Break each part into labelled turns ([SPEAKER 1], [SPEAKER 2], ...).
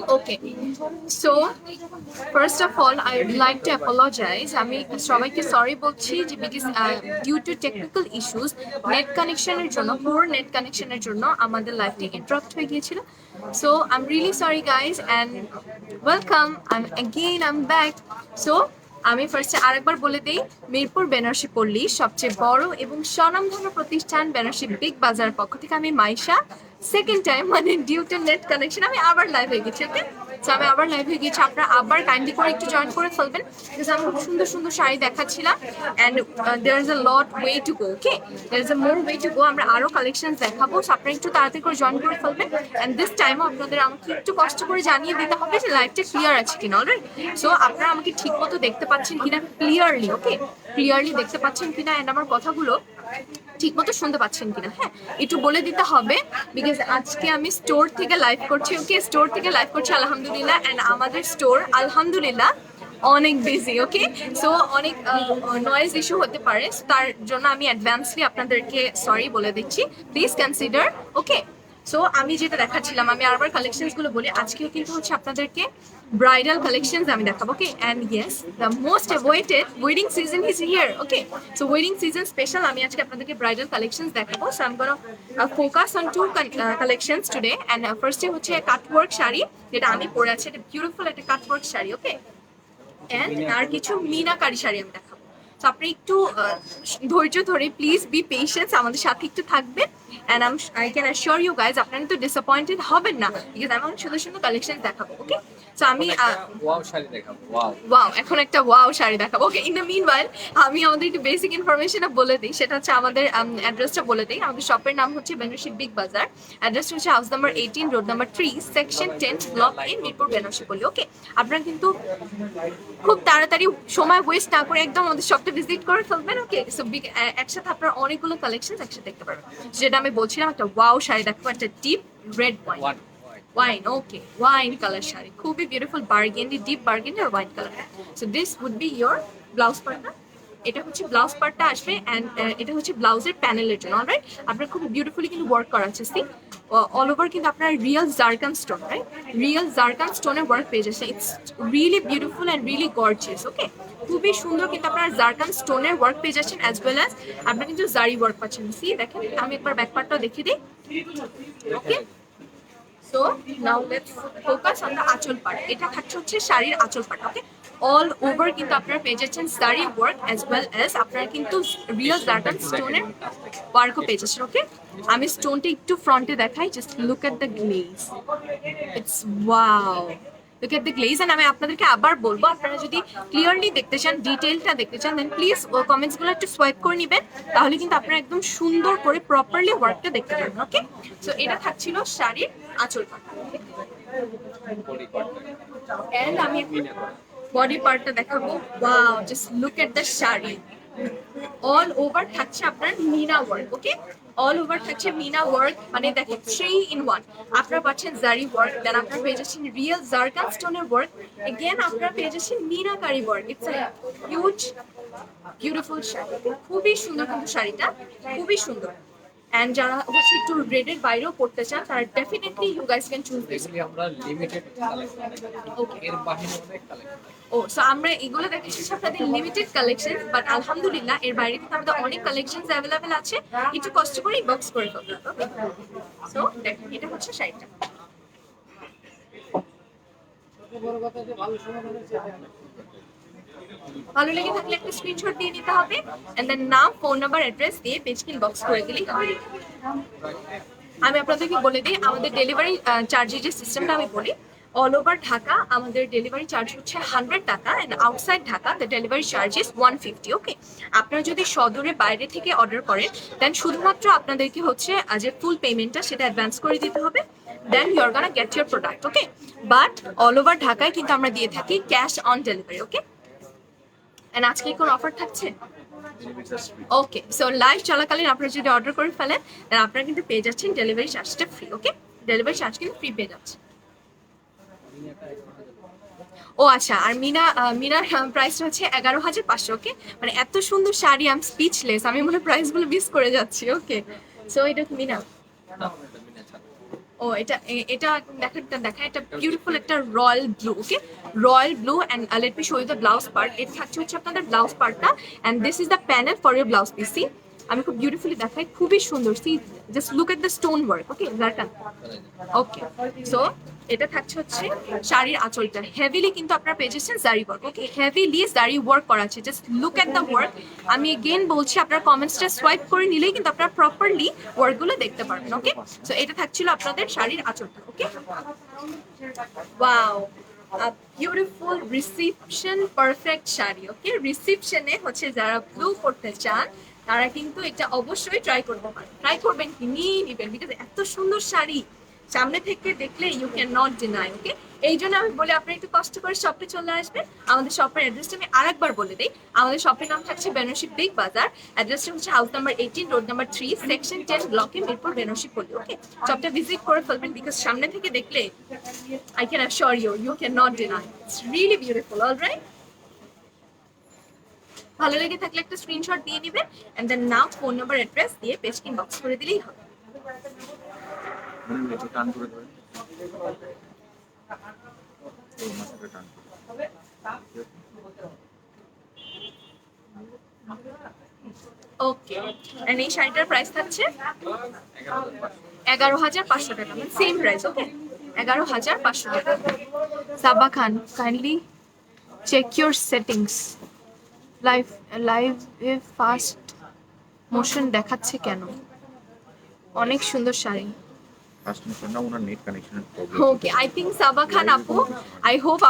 [SPEAKER 1] Okay, so first of all, I would like to apologize. আমি সবাইকে sorry বলছি যে because due to technical issues net কানেকশনের জন্য পুর নেট কানেকশনের জন্য আমাদের লাইভটি ইন্টারাপ্ট হয়ে গিয়েছিল। So I am really sorry guys and welcome I am back. So আমি ফার্স্টে আরেকবার বলে দিই, মিরপুর বেনারসি পল্লী সবচেয়ে বড় এবং স্বনামধন্য প্রতিষ্ঠান বেনারসি বিগ বাজার পক্ষ থেকে আমি মাইশা সেকেন্ড টাইম মানে ডিউ টু নেট কানেকশন আমি আবার লাইভ হয়ে গেছি। ওকে, সো আমি আবার লাইভ হয়ে গেছি, আপনারা আবার কাইন্ডলি করে একটু জয়েন করে ফেলবেন বিকজ আমি খুব সুন্দর সুন্দর শাড়ি দেখাচ্ছিলাম and there is a lot way to go. Okay, there is a more way to go, আমরা আরও কালেকশন দেখাবো। সো আপনারা একটু তাড়াতাড়ি করে জয়েন করে ফেলবেন অ্যান্ড দিস টাইমও আপনাদের আমাকে একটু কষ্ট করে জানিয়ে দিতে হবে যে লাইভটা ক্লিয়ার আছে কিনা। অলরাইট, সো আপনারা আমাকে ঠিক মতো দেখতে পাচ্ছেন কিনা ক্লিয়ারলি, ওকে ক্লিয়ারলি দেখতে পাচ্ছেন কিনা অ্যান্ড আমার কথাগুলো ঠিক মতো শুনতে পাচ্ছেন কিনা। হ্যাঁ, একটু বলে দিতে হবে বিকজ আজকে আমি স্টোর থেকে লাইভ করছি। ওকে, স্টোর থেকে লাইভ করছি আলহামদুলিল্লাহ অ্যান্ড আমাদের স্টোর আলহামদুলিল্লাহ অনেক বিজি। ওকে, সো অনেক নয়েজ ইস্যু হতে পারে, তার জন্য আমি অ্যাডভান্সলি আপনাদেরকে সরি বলে দিচ্ছি, প্লিজ কনসিডার। ওকে, সো আমি যেটা দেখাচ্ছিলাম, আমি আরবার কালেকশনস গুলো বলি। আজকেও কিন্তু হচ্ছে আপনাদেরকে ব্রাইডাল কালেকশনস আমি দেখাবো। Okay, and yes the most awaited wedding season is here. Okay, so wedding season special আমি আজকে আপনাদেরকে ব্রাইডাল কালেকশনস দেখাবো। So I am gonna focus on two collections today and ফার্স্টে হচ্ছে কাটওয়ার্ক শাড়ি, যেটা আমি পরে আছি, এটা বিউটিফুল একটা কাটওয়ার্ক শাড়ি। ওকে, অ্যান্ড আর কিছু মিনাকারি শাড়ি আমি দেখাবো। তো আপনি একটু ধৈর্য ধরে প্লিজ বি পেশেন্স, আমাদের সাথে একটু থাকবেন and I can assure you guys আপনারা কিন্তু ডিসঅ্যাপয়েন্টেড হবেন না বিকজ আমি অনেক সুন্দর সুন্দর কালেকশন দেখাবো। ওকে, তো আমি ওয়াও এখন একটা ওয়াও শাড়ি দেখাবো। ওকে, ইন দ্য মিনওয়াইল আমি আমাদের একটু বেসিক ইনফরমেশনটা বলে দিই, সেটা হচ্ছে আমাদের অ্যাড্রেসটা বলে দিই। আমাদের শপের নাম হচ্ছে বেনারসি বিগ বাজার, অ্যাড্রেসটা হচ্ছে house number 18 road number 3 section 10 block A Mirpur Benarasi Palli. Okay, আপনারা কিন্তু খুব তাড়াতাড়ি সময় ওয়েস্ট না করে একদম আমাদের শপটা ভিজিট করে ফেলবেন। ওকে, সো একসাথে আপনারা অনেকগুলো কালেকশন একসাথে দেখতে পারবেন। যেটা আমি বলছিলাম, একটা ওয়াও শাড়ি দেখাবো, একটা deep red wine. Okay, wine colour sari, খুবই বিউটিফুল বার্গেন্ডি, ডিপ বার্গেন্ডি আর wine colour. So this would be your blouse পার্টটা। এটা হচ্ছে ব্লাউজ পার্টটা আসবে অ্যান্ড এটা হচ্ছে ব্লাউজের প্যানেলের জন্য। অলরাইট, আপনার খুব বিউটিফুলি কিন্তু ওয়ার্ক করা আছে। সি অল ওভার কিন্তু আপনার real zircon stone, right, real zircon স্টোনের ওয়ার্ক পেয়ে যাচ্ছে। It's really beautiful and really gorgeous. Okay, খুবই সুন্দর কিন্তু আপনার জারকান স্টোনের ওয়ার্ক পেয়ে যাচ্ছেন অ্যাজ ওয়েল অ্যাজ আপনার কিন্তু জারি ওয়ার্ক পাচ্ছেন। সি দেখেন, আমি একবার ব্যাক পার্টটাও দেখিয়ে দিই। Okay, so now let's focus on the anchal part. এটা থাকছে হচ্ছে শাড়ির আঁচল পার্ট। ওকে, অল ওভার কিন্তু আপনারা পেয়ে যাচ্ছেন জারি ওয়ার্ক অ্যাজ ওয়েল অ্যাজ আপনারা কিন্তু রিয়েল জারকান স্টোনের ওয়ার্কও পেয়ে যাচ্ছেন। ওকে, আমি স্টোনটা একটু ফ্রন্টে দেখাই, just look at the glaze, it's wow, look at the glaze. And আমি আপনাদেরকে আবার বলবো, আপনারা যদি ক্লিয়ারলি দেখতে চান, ডিটেলটা দেখতে চান, দেন প্লিজ কমেন্টসগুলো একটু সোয়াইপ করে নেবেন, তাহলে কিন্তু আপনারা একদম সুন্দর করে প্রপারলি ওয়ার্কটা দেখতে পারবেন। ওকে, সো এটা থাকছিল শাড়ির আঁচল পার্ট। এন্ড আমি বডি পার্টটা দেখাবো। Wow, just look at the sari, all over থাকছে আপনার মিনা ওয়ার্ক। ওকে, অল ওভার থাকছে মিনা ওয়ার্ক, মানে দেখেন 3 in 1। আপনারা পাচ্ছেন জারি ওয়ার্ক, দেন আপনারা পেয়ে যাচ্ছেন রিয়েল জারকান স্টোনের ওয়ার্ক, এগেন আপনারা পেয়ে যাচ্ছেন meenakari work. It's a huge beautiful sari, খুবই সুন্দর কিন্তু শাড়িটা, খুবই সুন্দর। এন্ড যারা হচ্ছে একটু রেডের বাইরেও পড়তে চান, তারা definitely you guys can choose this.
[SPEAKER 2] আমরা লিমিটেড কালেকশন,
[SPEAKER 1] ওকে,
[SPEAKER 2] এর বাইরে অনেক কালেকশন।
[SPEAKER 1] ও, সো আমরা এগুলো দেখাচ্ছি আপনাদের লিমিটেড কালেকশন, বাট আলহামদুলিল্লাহ এর বাইরে কিন্তু আমাদের অনেক কালেকশন অ্যাভেলেবেল আছে। একটু কষ্ট করে বক্স করে ফেলতে হবে। সো দেখেন, এটা হচ্ছে শাড়িটা। ভালো লেগে থাকলে একটা স্ক্রিনশট দিয়ে নিতে হবে এন্ড দেন নাম, ফোন নাম্বার, অ্যাড্রেস দিয়ে পেজকে ইনবক্স করে দিলেই হবে। আমি আপনাদেরকে বলে দিই আমাদের ডেলিভারি চার্জের যে সিস্টেমটা আমি বলি, অল ওভার ঢাকা আমাদের ডেলিভারি চার্জ হচ্ছে 100 টাকা, and outside Dhaka the delivery charge is 150। ওকে, আপনারা যদি সদরে বাইরে থেকে অর্ডার করেন দেন শুধুমাত্র আপনাদেরকে হচ্ছে যে ফুল পেমেন্টটা সেটা অ্যাডভান্স করে দিতে হবে, then you are gonna get your product. Okay, but all over ঢাকায় কিন্তু আমরা দিয়ে থাকি cash on delivery. Okay, and আজকে কোন অফার থাকছে? ওকে, সো লাইভ চলাকালীন আপনারা যদি অর্ডার করে ফেলেন দেন আপনারা কিন্তু পেয়ে যাচ্ছেন ডেলিভারি চার্জটা ফ্রি। ওকে, ডেলিভারি চার্জ কিন্তু ফ্রি পেয়ে যাচ্ছে। ও আচ্ছা, আর মিনার প্রাইসটা হচ্ছে 11,500। ওকে, মানে এত সুন্দর শাড়ি, আই এম স্পিচলেস, আমি মনে প্রাইসগুলো মিস করে যাচ্ছি। ওকে, সো এটা কি মিনা? ও এটা এটা দেখা এটা বিউটিফুল একটা royal blue. Okay, royal blue, and let me show you the blouse part. এটা থাকছে হচ্ছে আপনাদের ব্লাউজ পার্টটা, and this is the panel for your blouse piece. See, আমি খুব বিউটিফুলি দেখাই, খুবই সুন্দর। See, just look at the stone work. Okay, লাটা। ওকে, সো এটা থাকছে হচ্ছে শাড়ির আঁচলটা, হেভিলি কিন্তু আপনারা পেয়ে যাচ্ছেন জারি ওয়ার্ক। ওকে, হেভিলি জারি ওয়ার্ক করা আছে, just look at the work. আমি এগেন বলছি, আপনার কমেন্টসটা সোয়াইপ করে নিলেই কিন্তু আপনারা প্রপারলি ওয়ার্কগুলো দেখতে পারবেন। ওকে, সো এটা থাকছিল আপনাদের শাড়ির আঁচলটা। Okay, wow, beautiful reception perfect sari. Okay, রিসিপশনে হচ্ছে যারা ব্লু করতে চান তারা কিন্তু এটা অবশ্যই ট্রাই করতে পারেন, ট্রাই করবেন কি নিয়ে নিবেন, বিকজ এত সুন্দর শাড়ি সামনে থেকে দেখলে ইউ ক্যান নট ডিনাই। ওকে, এই জন্য আমি বলি আপনি একটু কষ্ট করে শপে চলে আসবেন। আমাদের শপের অ্যাড্রেসটা আমি আরেকবার বলে দিই। আমাদের শপের নাম থাকছে বেনারসি বিগ বাজার, অ্যাড্রেসটা হচ্ছে house number 18, road number 3, section 10, ব্লকে, মিরপুর, বেনারসি পল্লী। ওকে, শপটা ভিজিট করে ফেলবেন, বিকজ সামনে থেকে দেখলে I can assure you, you cannot deny. It's really beautiful, all right? ভালো লেগে থাকলে একটা স্ক্রিনশট দিয়ে নেবেন, এন্ড দেন নাম, ফোন নাম্বার, অ্যাড্রেস দিয়ে পেজ ইনবক্স করে দিলেই হবে। ওকে, এন্ড এই শাড়িটার প্রাইস থাকছে 11,500 টাকা, মানে সেম প্রাইস। ওকে, 11,500 টাকা। সাবা খান, কাইন্ডলি চেক ইউর সেটিংস। লাইভে ফাস্ট মোশন দেখাচ্ছে কেন? অনেক সুন্দর শাড়ি। ওকে, আই থিঙ্ক সাবা খান আপু, আই হোপ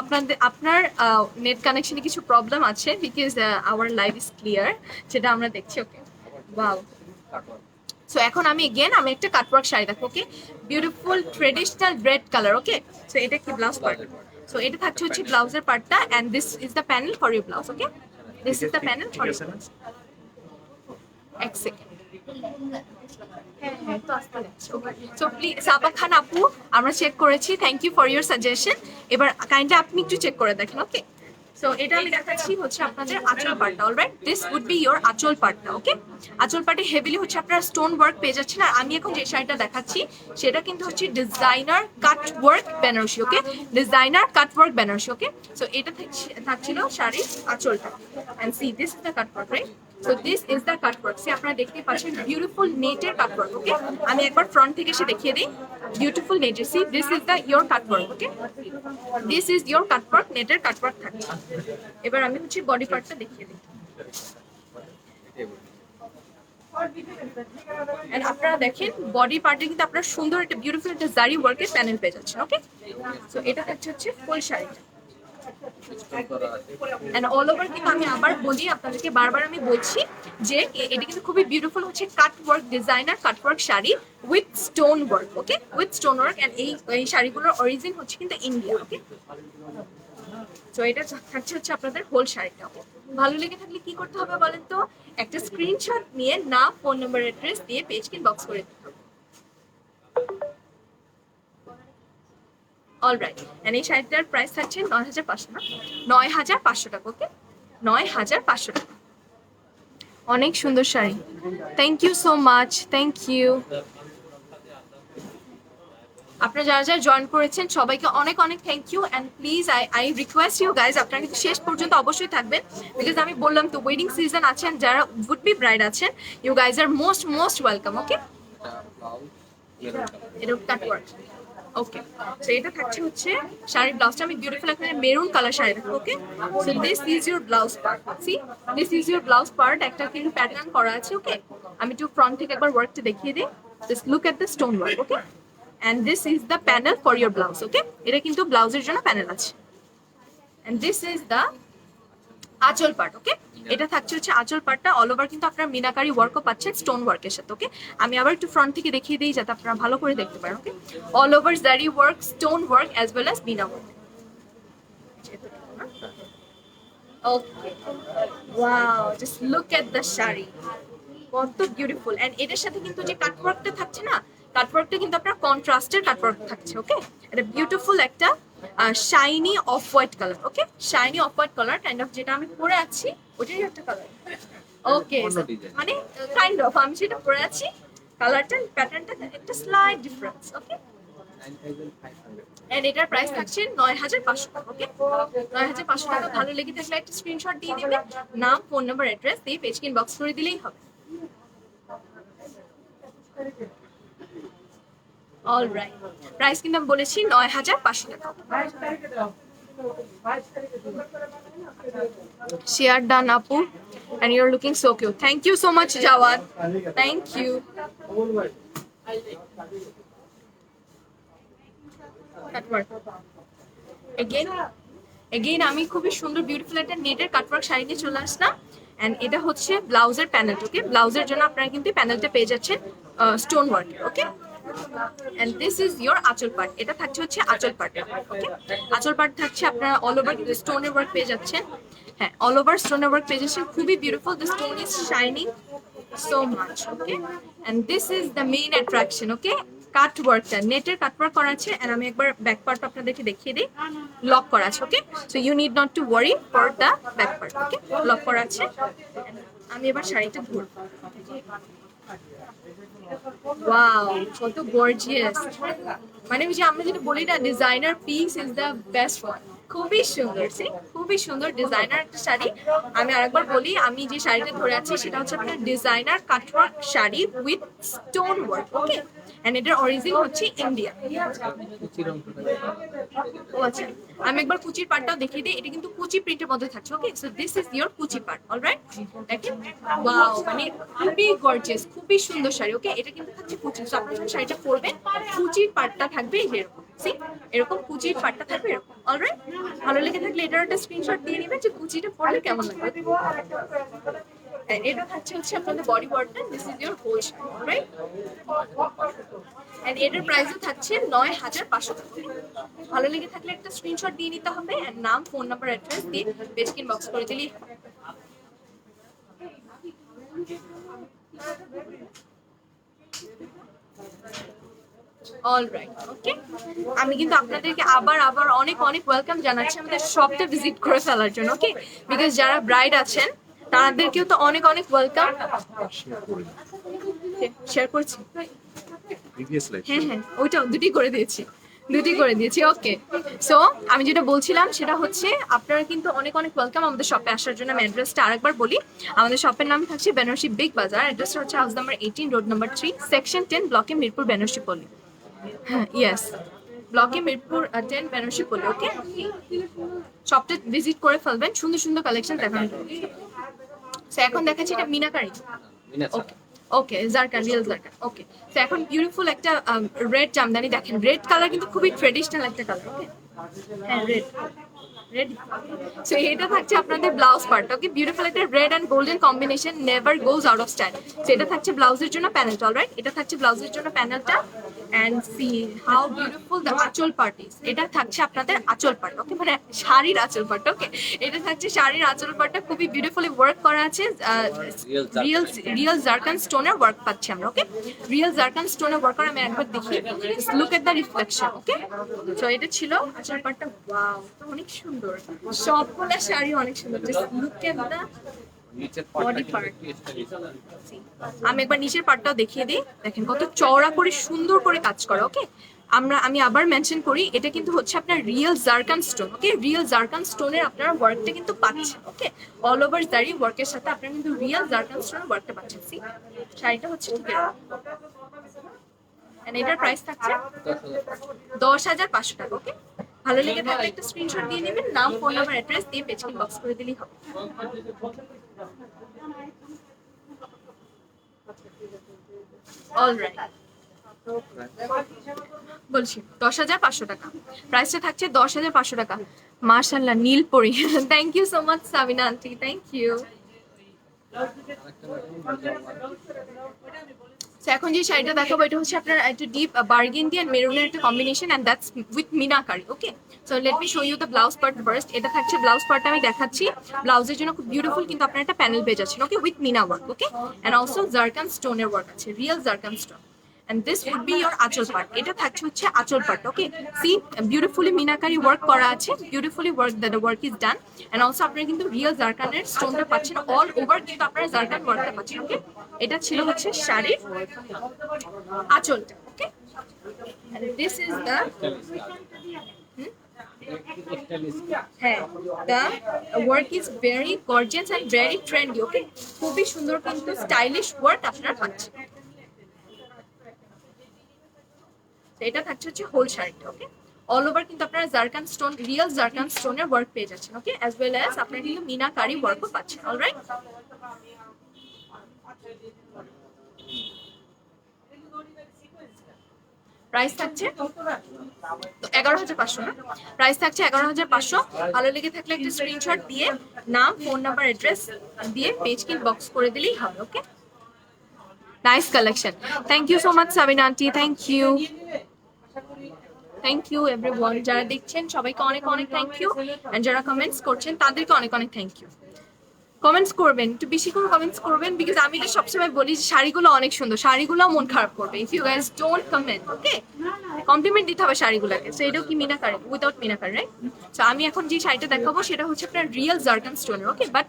[SPEAKER 1] আপনার নেট কানেকশনে কিছু প্রবলেম আছে, because our live is clear, যেটা আমরা দেখছি। ওকে, ওয়াও। সো এখন আমি একটা কাটওয়ার্ক শাড়ি দেখো। ওকে, বিউটিফুল ট্রেডিশনাল রেড কালার। ওকে, সো এটা কি ব্লাউজ পার্ট? সো এটা থাকছে হচ্ছে ব্লাউজের পার্টটা, and this is the panel for your blouse. Okay, this is the panel for your blouse. এক second, so please Saba Khan আপু, আমরা চেক করেছি, thank you for your suggestion. এবার কাইন্ডলি আপনি একটু চেক করে দেখেন। ওকে, সো এটা আমি দেখাচ্ছি হচ্ছে আপনাদের আঁচল পার্টটা। Alright, this would be your anchal পার্টটা। ওকে, আঁচল পার্টে হেভিলি হচ্ছে আপনারা স্টোন ওয়ার্ক পেয়ে যাচ্ছেন, আর আমি এখন যে শাড়িটা দেখাচ্ছি সেটা কিন্তু হচ্ছে designer cut work Benarasi. Okay, designer cut work Benarasi. Okay, so এটা থাকছিল শাড়ির আঁচলটা, and see this is the cut work, right? So this is the cut work. See, আপনারা দেখতে পাচ্ছেন বিউটিফুল নেটের কাট ওয়ার্ক। ওকে, আমি একবার ফ্রন্ট থেকে এসে দেখিয়ে দিই। বিউটিফুল নেটের, C this is the your cut work. Okay, this is your cut work, নেটের কাট ওয়ার্ক থাকছে। এবার আমি হচ্ছে বডি পার্টটা দেখিয়ে দিই, এন্ড আপনারা দেখেন বডি পার্টে কিন্তু আপনারা সুন্দর একটা বিউটিফুল একটা জারি ওয়ার্কের প্যানেল পেয়ে যাচ্ছেন। ওকে, সো এটা হচ্ছে ফুল শাড়িটা, এন্ড অল ওভার কিন্তু আমি আবার বলি আপনাদেরকে, বারবার আমি বলছি যে এটা কিন্তু খুবই বিউটিফুল হচ্ছে cut work, designer cut work sari with stone work. Okay, with stone work, and এই শাড়িগুলোর অরিজিন হচ্ছে কিন্তু ইন্ডিয়া। ওকে, তো এটা থাকছে হচ্ছে আপনাদের হোল শাড়িটা। ভালো লেগে থাকলে কি করতে হবে বলেন তো? একটা স্ক্রিনশট নিয়ে নাম, ফোন নাম্বার, অ্যাড্রেস দিয়ে পেজ ইনবক্স করে দিতে হবে। অলরাইট, এন্ড এই শাড়িটার প্রাইস থাকছে 9,500 না, 9,500 টাকা। ওকে, 9,500 টাকা। অনেক সুন্দর sari, thank you so much, thank you. আপনারা যারা যারা জয়েন করেছেন সবাইকে অনেক অনেক thank you, and please I request you guys, আপনারা কিন্তু শেষ পর্যন্ত অবশ্যই থাকবেন, বিকজ আমি বললাম তো ওয়েডিং সিজন আছেন, যারা উড বি ব্রাইড আছেন, you guys are most welcome. Okay, এটা কাট ওয়ার্ক। ওকে, সো এটা থাকছে হচ্ছে শাড়ির ব্লাউজটা, আমি বিউটিফুল একটা মেরুন কালার শাড়ি দেখো। Okay, so this is your blouse part. See, this is your blouse part, একটা কিন্তু প্যাটার্ন করা আছে। ওকে, আমি একটু ফ্রন্ট থেকে একবার ওয়ার্কটা দেখিয়ে দিই, just look at the stone work. Okay, and this is the panel for your blouse. Okay, এটা কিন্তু ব্লাউজের জন্য প্যানেল আছে, and this is the আঁচল পার্ট। ওকে, এটা থাকছে হচ্ছে আঁচল পার্টটা অল ওভার কিন্তু আপনারা মিনাকারি ওয়ার্কও পাচ্ছেন স্টোন ওয়ার্কের সাথে। ওকে, আমি আবার একটু ফ্রন্ট থেকে দেখিয়ে দিই যাতে আপনারা ভালো করে দেখতে পারেন। Okay, all over zari work, stone work as well as meena work. Okay, wow, just look at the sari, কত বিউটিফুল। এন্ড এটার সাথে কিন্তু যে কাটওয়ার্কটা থাকছে না, কাটওয়ার্কটা কিন্তু আপনার কন্ট্রাস্টের কাটওয়ার্ক থাকছে। ওকে, এটা বিউটিফুল একটা shiny off white colour. Okay, shiny off white colour kind of, যেটা আমি পরে আছি ওটারই একটা কালার। ওকে, মানে কাইন্ড অফ আমি যেটা পরে আছি কালারটা প্যাটার্নটা একটা স্লাইট ডিফারেন্স। ওকে,
[SPEAKER 2] 9,500
[SPEAKER 1] এন্ড এটার প্রাইস থাকছে 9,500 টাকা। ওকে, 9,500 টাকা। ভালো লেগে থাকলে একটা স্ক্রিনশট দিয়ে দিবেন, নাম, ফোন নাম্বার, অ্যাড্রেস দিয়ে পেজকে ইনবক্স করে দিলেই হবে। অলরাইট, প্রাইস কিন্তু আমি বলেছি 9,500 টাকা। শেয়ার ডান আপু, and you're looking so cute. Thank you so much, Jawad. Thank you. Cutwork. Again আমি খুবই সুন্দর বিউটিফুল একটা নেটের কাটওয়ার্ক শাড়ি নিয়ে চলে আসলাম, এন্ড এটা হচ্ছে ব্লাউজের প্যানেল। ওকে, ব্লাউজের জন্য আপনারা কিন্তু প্যানেলটা পেয়ে যাচ্ছেন stone work. Okay, and this is your anchal part. এটা থাকছে হচ্ছে আঁচল পার্ট। ওকে, আঁচল পার্ট থাকছে আপনারা অল ওভার কিন্তু স্টোনের ওয়ার্ক পেয়ে যাচ্ছেন। হ্যাঁ, অল ওভার স্টোনের ওয়ার্ক পেয়ে যাচ্ছেন, খুবই beautiful. The stone is shining so much. Okay, and this is the main attraction. Okay, কাট ওয়ার্কটা নেটের কাট ওয়ার্ক করা আছে, এন্ড আমি একবার ব্যাক পার্ট আপনাদেরকে দেখিয়ে দিই, লক করা আছে। Okay, so you need not to worry for the back part. Okay, lock করা আছে। আমি এবার শাড়িটা ধরবো। ওয়াও, কত গর্জিয়াস। মানে ওই যে আমরা যেটা বলি না, designer piece is the best one. খুবই সুন্দর, খুবই সুন্দর ডিজাইনার একটা শাড়ি। আমি আরেকবার বলি, আমি যে শাড়িটা ধরে আছি সেটা হচ্ছে আপনার designer cutwork sari with stone work. Okay, and এটার অরিজিন হচ্ছে ইন্ডিয়া। ও আচ্ছা, আমি একবার কুচির পার্টটাও দেখিয়ে দিই। এটা কিন্তু কুচি প্রিন্টের মধ্যে থাকছে। ওকে, সো দিস ইজ ইওর কুচি পার্ট। অলরাইট, দেখেন, ওয়াও, মানে খুবই গর্জিয়াস, খুবই সুন্দর শাড়ি। ওকে, এটা কিন্তু থাকছে কুচি। সো আপনি যখন শাড়িটা পরবেন কুচির পার্টটা থাকবে এরকম, এরকম কুচির পার্টটা থাকবে এরকম। অলরাইট, ভালো লেগে থাকলে এটার একটা স্ক্রিনশট দিয়ে নেবেন যে কুচিটা পরলে কেমন লাগবে। এটা থাকছে হচ্ছে আপনাদের বডি পার্টটা। This is your whole sari. Alright, and এটার প্রাইসও থাকছে 9,500 টাকা। ভালো লেগে থাকলে একটা স্ক্রিনশট দিয়ে নিতে হবে, এন্ড নাম, ফোন নাম্বার, অ্যাড্রেস দিয়ে পেজকে ইনবক্স করে দিলেই হবে। অলরাইট, ওকে, আমি কিন্তু আপনাদেরকে আবার অনেক ওয়েলকাম জানাচ্ছি আমাদের শপটা ভিজিট করে ফেলার জন্য। ওকে, বিকজ যারা ব্রাইড আছেন তাদেরকেও তো অনেক ওয়েলকাম। শেয়ার করছি, হ্যাঁ, ওইটাও দুটি করে দিয়েছি। ওকে, সো আমি যেটা বলছিলাম সেটা হচ্ছে আপনারা কিন্তু অনেক ওয়েলকাম আমাদের শপে আসার জন্য। আমি অ্যাড্রেসটা আরেকবার বলি, আমাদের শপের নাম থাকছে বেনারসি বিগ বাজার। অ্যাড্রেসটা হচ্ছে house number 18, road number 3, section 10, ব্লকে মিরপুর, বেনারসি পল্লী। হ্যাঁ, ইয়েস, ব্লকে মিরপুর 10, বেনারসি পল্লী। ওকে, শপটা ভিজিট করে ফেলবেন, সুন্দর কালেকশন দেখানো। সো এখন দেখাচ্ছি এটা মিনাকারি। ওকে, ওকে, জারকান, রিয়েল জারকান। ওকে, তো এখন বিউটিফুল একটা রেড জামদানি দেখেন। রেড কালার কিন্তু খুবই ট্রেডিশনাল একটা কালার। ওকে, হ্যাঁ, রেড। সো এটা থাকছে আপনাদের ব্লাউজ পার্ট। ওকে, বিউটিফুল একটা red and golden combination, never goes out of style. So এটা থাকছে ব্লাউজের জন্য প্যানেলটা। অলরাইট, এটা থাকছে ব্লাউজের জন্য প্যানেলটা, and see how beautiful the anchal part is. এটা থাকছে আপনাদের আঁচল পার্ট। ওকে, মানে শাড়ির আঁচল পার্ট। ওকে, এটা থাকছে শাড়ির আঁচল পার্টটা, খুবই বিউটিফুলি ওয়ার্ক করা আছে। রিয়েল জারকান স্টোনের ওয়ার্ক পাচ্ছি আমরা। ওকে, রিয়েল জারকান স্টোনের ওয়ার্ক করা। আমি একবার দেখি, look at the reflection. Okay, so এটা ছিল আঁচল পার্টটা। ওয়াও, অনেক সুন্দর, সবগুলা শাড়ি অনেক সুন্দর। Just look at the body part. আমি একবার নিচের পার্টটাও দেখিয়ে দিই। দেখেন কত চওড়া করে সুন্দর করে কাজ করা। ওকে, আমি আবার মেনশন করি, এটা কিন্তু হচ্ছে আপনার রিয়েল জারকান স্টোন। ওকে, রিয়েল জারকান স্টোনের আপনারা ওয়ার্কটা কিন্তু পাচ্ছেন। ওকে, অল ওভার জারি ওয়ার্কের সাথে আপনারা কিন্তু রিয়েল জারকান স্টোনের ওয়ার্কটা পাচ্ছেন। সি, শাড়িটা হচ্ছে ঠিক এরকম, এন্ড এটার প্রাইস থাকছে 10,500 টাকা। ওকে, ভালো লেগে থাকলে একটা স্ক্রিনশট দিয়ে নেবেন, নাম, ফোন নাম্বার, অ্যাড্রেস দিয়ে পেজকে ইনবক্স করে দিলেই হবে। অলরাইট, বলছি 10,500 টাকা, প্রাইসটা থাকছে 10,500 টাকা। মাশাল্লাহ Neel Pori, thank you so much Sabina aunty, thank you. So, এখন যে শাড়িটা দেখাবো এটা হচ্ছে আপনার একটু ডিপ বার্গেন্ডি এন্ড মেরুনের একটা combination and that's with meenakari. Okay, so let me show you the blouse part first. এটা থাকছে ব্লাউজ পার্টটা আমি দেখাচ্ছি। ব্লাউজের জন্য খুব বিউটিফুল কিন্তু আপনার একটা প্যানেল পেয়ে যাচ্ছেন। Okay, with meena work. Okay, and also zircon স্টোনের ওয়ার্ক আছে, real zircon stone. And this would be your anchal part. এটা থাকছে হচ্ছে আঁচল part. Okay, see beautifully meenakari work করা আছে, beautifully work, the work is done. And also আপনারা কিন্তু রিয়েল জারকানের স্টোনটা পাচ্ছেন, অল ওভার কিন্তু আপনারা জারকান ওয়ার্কটা পাচ্ছেন। ওকে, এটা ছিল হচ্ছে শাড়ির আঁচলটা। ওকে, and this is the হ্যাঁ, the work is very gorgeous and very trendy. ওকে, খুবই সুন্দর কিন্তু স্টাইলিশ ওয়ার্ক আপনারা পাচ্ছেন। এটা থাকছে হচ্ছে হোল শাড়িটা। ওকে, অল ওভার কিন্তু আপনারা জারকান স্টোন, রিয়েল জারকান স্টোনের ওয়ার্ক পেয়ে যাচ্ছেন। ওকে, অ্যাজ ওয়েল অ্যাজ আপনারা কিন্তু মিনাকারি ওয়ার্কও পাচ্ছেন। অলরাইট, প্রাইস থাকছে 11,500 না, প্রাইস থাকছে 11,500। ভালো লেগে থাকলে একটা স্ক্রিনশট দিয়ে নাম, ফোন নাম্বার, অ্যাড্রেস দিয়ে পেজ কিন বক্স করে দিলেই হবে। Okay, nice collection, thank you so much Sabina aunty, thank you, thank you everyone. যারা দেখছেন সবাইকে অনেক অনেক থ্যাংক ইউ, এন্ড যারা কমেন্টস করছেন তাদেরকে অনেক অনেক থ্যাংক ইউ। কমেন্টস করবেন, একটু বেশি করে কমেন্টস করবেন, বিকজ আমি তো সবসময় বলি যে শাড়িগুলো অনেক সুন্দর, শাড়িগুলো মন খারাপ করবে if you guys don't comment. Okay, compliment দিতে হবে শাড়িগুলোকে। সো এটাও কি meenakari, without meenakari, right? So আমি এখন যে শাড়িটা দেখাবো সেটা হচ্ছে আপনার রিয়েল জারকান স্টোনের। ওকে, বাট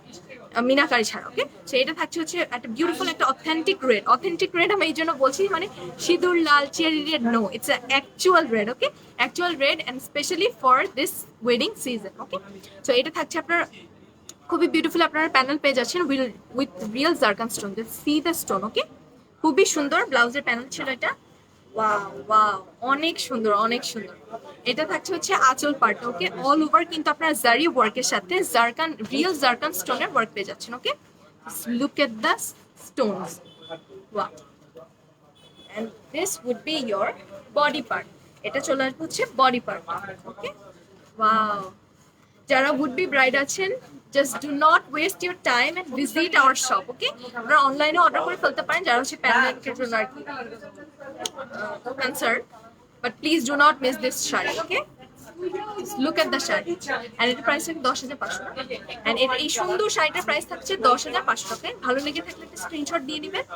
[SPEAKER 1] মিনাকারি ছাড়া। ওকে, সো এটা থাকছে হচ্ছে একটা বিউটিফুল একটা অথেন্টিক রেড। অথেন্টিক রেড আমি এই জন্য বলছি, মানে সিঁদুর লাল cherry red, no, it's actual red. Okay, actual red and specially for this wedding season. Okay, so এটা থাকছে আপনার খুবই বিউটিফুল, আপনারা প্যানেল পেয়ে যাচ্ছেন with real zircon stone, see the stone. Okay, খুবই সুন্দর ব্লাউজের প্যানেল ছিল এটা। ওয়াও ওয়াও, অনেক সুন্দর, অনেক সুন্দর। এটা থাকছে হচ্ছে আঁচল পার্ট। ওকে, অল ওভার কিন্তু আপনারা জারি ওয়ার্কের সাথে জারকান, রিয়েল জারকান স্টোনের ওয়ার্ক পেয়ে যাচ্ছেন। Okay, look at the stones, wow. And this would be your body part. এটা চলে আসবে হচ্ছে বডি পার্ট। Okay, wow. যারা would be bride আছেন, just do not waste your time and visit our shop. ওকে, আপনারা অনলাইনে অর্ডার করে ফেলতে পারেন যারা হচ্ছে প্যান্ডেলের জন্য আর কি concern, but please do not miss this sari. Okay, look at the sari, and এটার প্রাইস থাকছে 10,500, এন্ড এই সুন্দর শাড়িটার প্রাইস থাকছে 10,500 টাকা। ভালো লেগে থাকলে একটা স্ক্রিনশট দিয়ে নেবেন।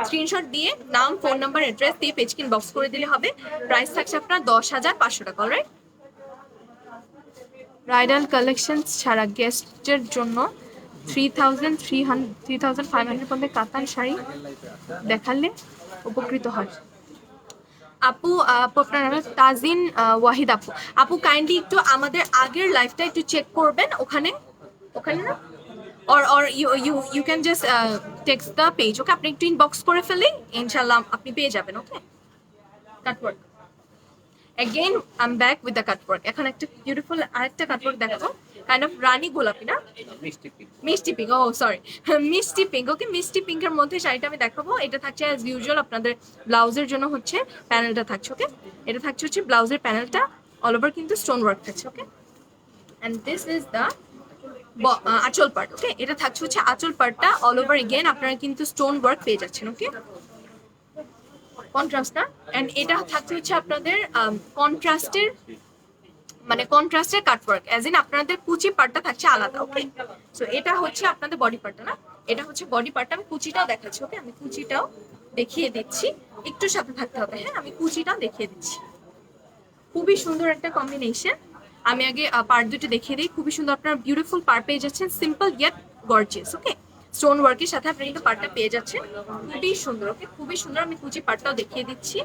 [SPEAKER 1] স্ক্রিনশট দিয়ে নাম, ফোন নাম্বার, অ্যাড্রেস দিয়ে পেজ কিন বক্স করে দিলে হবে। প্রাইস থাকছে আপনার 10,500 টাকা। অলরাইট, ব্রাইডাল কালেকশন ছাড়া গেস্টের জন্য 3,500 পর্যন্ত কাতান শাড়ি দেখালে উপকৃত হয়। আপু, আপনার নাম তাজিন ওয়াহিদ আপু। আপু কাইন্ডলি একটু আমাদের আগের লাইফটা একটু চেক করবেন, ওখানে ওখানে না, or you can just text the page. ওকে, আপনি একটু ইনবক্স করে ফেলে ইনশাআল্লাহ আপনি পেয়ে যাবেন। Okay, cutwork again I'm back with the cutwork. এখন একটা বিউটিফুল আরেকটা কাটওয়ার্ক দেখাবো, কাইন্ড অফ রানী গোলাপি না, মিষ্টি পিঙ্ক, ও সরি, মিষ্টি পিঙ্ক। ওকে, মিষ্টি পিঙ্কের মধ্যে শাড়িটা আমি দেখাবো। এটা থাকছে অ্যাজ ইউজুয়াল আপনাদের ব্লাউজের জন্য হচ্ছে প্যানেলটা থাকছে। ওকে, এটা থাকছে হচ্ছে ব্লাউজের প্যানেলটা, অল ওভার কিন্তু স্টোন ওয়ার্ক থাকছে। ওকে, and this is the anchal part. Okay, এটা থাকছে হচ্ছে আঁচল পার্টটা, অল ওভার এগেন আপনারা কিন্তু স্টোন ওয়ার্ক পেয়ে যাচ্ছেন। ওকে, কন্ট্রাস্ট না, এন্ড এটা থাকছে হচ্ছে আপনাদের কন্ট্রাস্টের, মানে কন্ট্রাস্টের কাটওয়ার্ক, অ্যাজ ইন আপনাদের কুচি পার্টটা থাকছে আলাদা। ওকে, সো এটা হচ্ছে আপনাদের বডি পার্টটা না, এটা হচ্ছে বডি পার্টটা। আমি কুচিটাও দেখাচ্ছি। ওকে, আমি কুচিটাও দেখিয়ে দিচ্ছি, একটু সাথে থাকতে হবে। হ্যাঁ, আমি কুচিটাও দেখিয়ে দিচ্ছি। খুবই সুন্দর একটা কম্বিনেশন। আমি আগে পার্ট দুটো দেখিয়ে দিই। খুবই সুন্দর, আপনারা বিউটিফুল পার্ট পেয়ে যাচ্ছেন, সিম্পল ইয়েট গর্জিয়াস। ওকে, স্টোন ওয়ার্কের সাথে আপনারা কিন্তু পার্টটা পেয়ে যাচ্ছেন, খুবই সুন্দর। ওকে, খুবই সুন্দর। আমি কুচি পার্টটাও দেখিয়ে দিচ্ছি,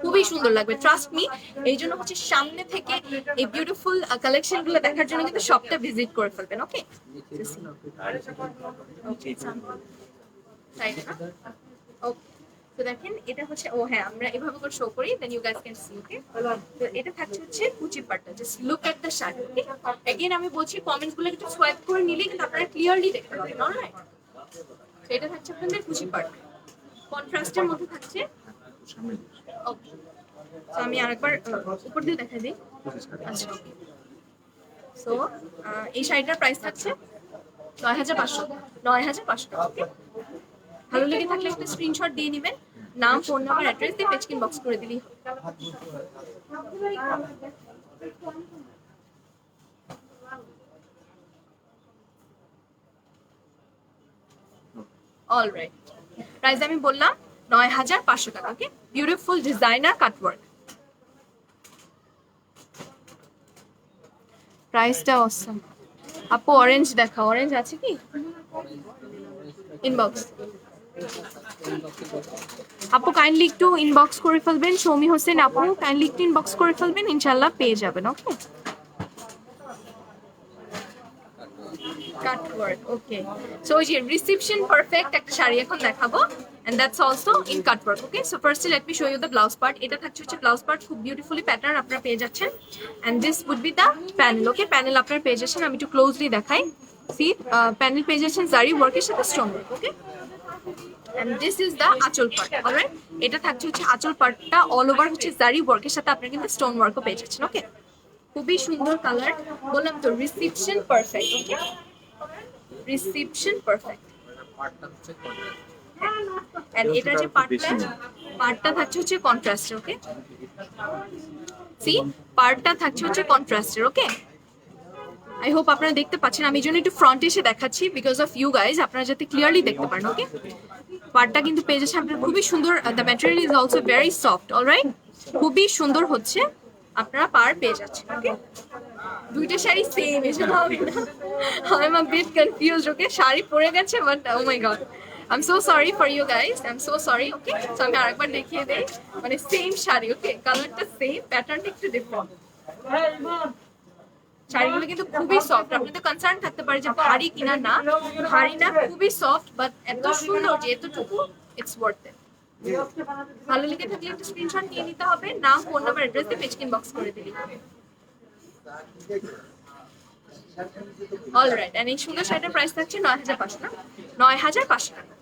[SPEAKER 1] খুবই সুন্দর লাগবে, ট্রাস্ট মি। এই জন্য হচ্ছে সামনে থেকে এই বিউটিফুল কালেকশন গুলো দেখার জন্য কিন্তু শপটা ভিজিট করে ফেলবেন। ওকে, ওকে, তো দেখেন এটা হচ্ছে, ও হ্যাঁ আমরা এভাবে করে শো করি, then you guys can see. Okay, তো এটা থাকছে হচ্ছে কুচি পাটটা, just look at the sari. Okay, again আমি বলছি কমেন্টস গুলো একটু সোয়াইপ করে নিলে কিন্তু আপনারা ক্লিয়ারলি দেখতে পাবেন। অলরাইট, তো এটা থাকছে আপনাদের কুচি পাট, কন্ট্রাস্টের মধ্যে থাকছে। ওকে, তো আমি আরেকবার উপর দিয়ে দেখা দিই। আচ্ছা, সো এই শাড়িটার প্রাইস থাকছে 9,500, 9,500 টাকা। ওকে, ভালো লেগে থাকলে একটা স্ক্রিনশট দিয়ে নেবেন, নাম, ফোন নাম্বার, অ্যাড্রেস দিয়ে পেজ ইনবক্স করে দিলেই হবে। অলরাইট, প্রাইস আমি বললাম 9,500 টাকা। ওকে, বিউটিফুল ডিজাইনার কাটওয়ার্ক, প্রাইসটা অসম। আপু অরেঞ্জ দেখা, অরেঞ্জ আছে কি ইনবক্স? আপু কাইন্ডলি একটু ইনবক্স করে ফেলবেন, সৌমি হোসেন আপু কাইন্ডলি একটু ইনবক্স করে ফেলবেন, ইনশাআল্লাহ পেয়ে যাবেন। Okay, cutwork. ওকে, সো ওই যে রিসেপশন পারফেক্ট একটা শাড়ি এখন দেখাবো, and that's also in cut work. Okay, so firstly let me show you the blouse part. এটা থাকছে হচ্ছে ব্লাউজ পার্ট, খুব বিউটিফুলি প্যাটার্ন আপনারা পেয়ে যাচ্ছেন, and this would be the panel. Okay, panel আপনারা পেয়ে যাচ্ছেন, আমি একটু ক্লোজলি দেখাই। See, প্যানেল পেয়ে যাচ্ছেন জারি ওয়ার্কের সাথে stone work. Okay, and this is the আঁচল পার্ট। অলরাইট, এটা থাকছে হচ্ছে আঁচল পার্টটা অল ওভার হচ্ছে জারি ওয়ার্কের সাথে আপনারা কিন্তু স্টোন ওয়ার্কও পেয়ে যাচ্ছেন। ওকে, খুবই সুন্দর কালার, বললাম তো reception perfect. Okay, reception perfect. And এটা যে পার্টটা থাকছে হচ্ছে কন্ট্রাস্টের। ওকে, সি পার্টটা থাকছে হচ্ছে কন্ট্রাস্টের। ওকে, আই হোপ আপনারা দেখতে পাচ্ছেন, আমি এই জন্য একটু ফ্রন্ট এসে দেখাচ্ছি বিকজ অফ ইউ গাইজ, আপনারা যাতে ক্লিয়ারলি দেখতে পারেন। ওকে, পার্টটা কিন্তু পেয়ে যাচ্ছে আপনার খুবই সুন্দর, the material is also very soft. Alright, খুবই সুন্দর হচ্ছে আপনারা পার পেয়ে যাচ্ছেন। ওকে, দুইটা শাড়ি সেম এসে হবে না, I am a bit confused. Okay, sari পরে গেছে but oh my god, I am so sorry for you guys, I am so sorry. Okay, so আমি আরেকবার দেখিয়ে দেই, মানে সেম শাড়ি। ওকে, কালারটা সেম, প্যাটার্নটা একটু ডিফারেন্ট। শাড়িগুলো কিন্তু খুবই সফট, আপনাদের কনসার্ন থাকতে পারে যে ভারী কিনা, না ভারী না, খুবই সফট, বাট এত সুন্দর যে এতটুকু ইটস ওয়ার্থ ইট। ভালো লেগে থাকলে একটা স্ক্রিনশট নিয়ে নিতে হবে, নাম, ফোন নাম্বার, অ্যাড্রেস দিয়ে পেজ ইনবক্স করে দিলেই হবে। অলরাইট, এন্ড এই সুন্দর শাড়িটার প্রাইস থাকছে 9,500 না, 9,500 টাকা।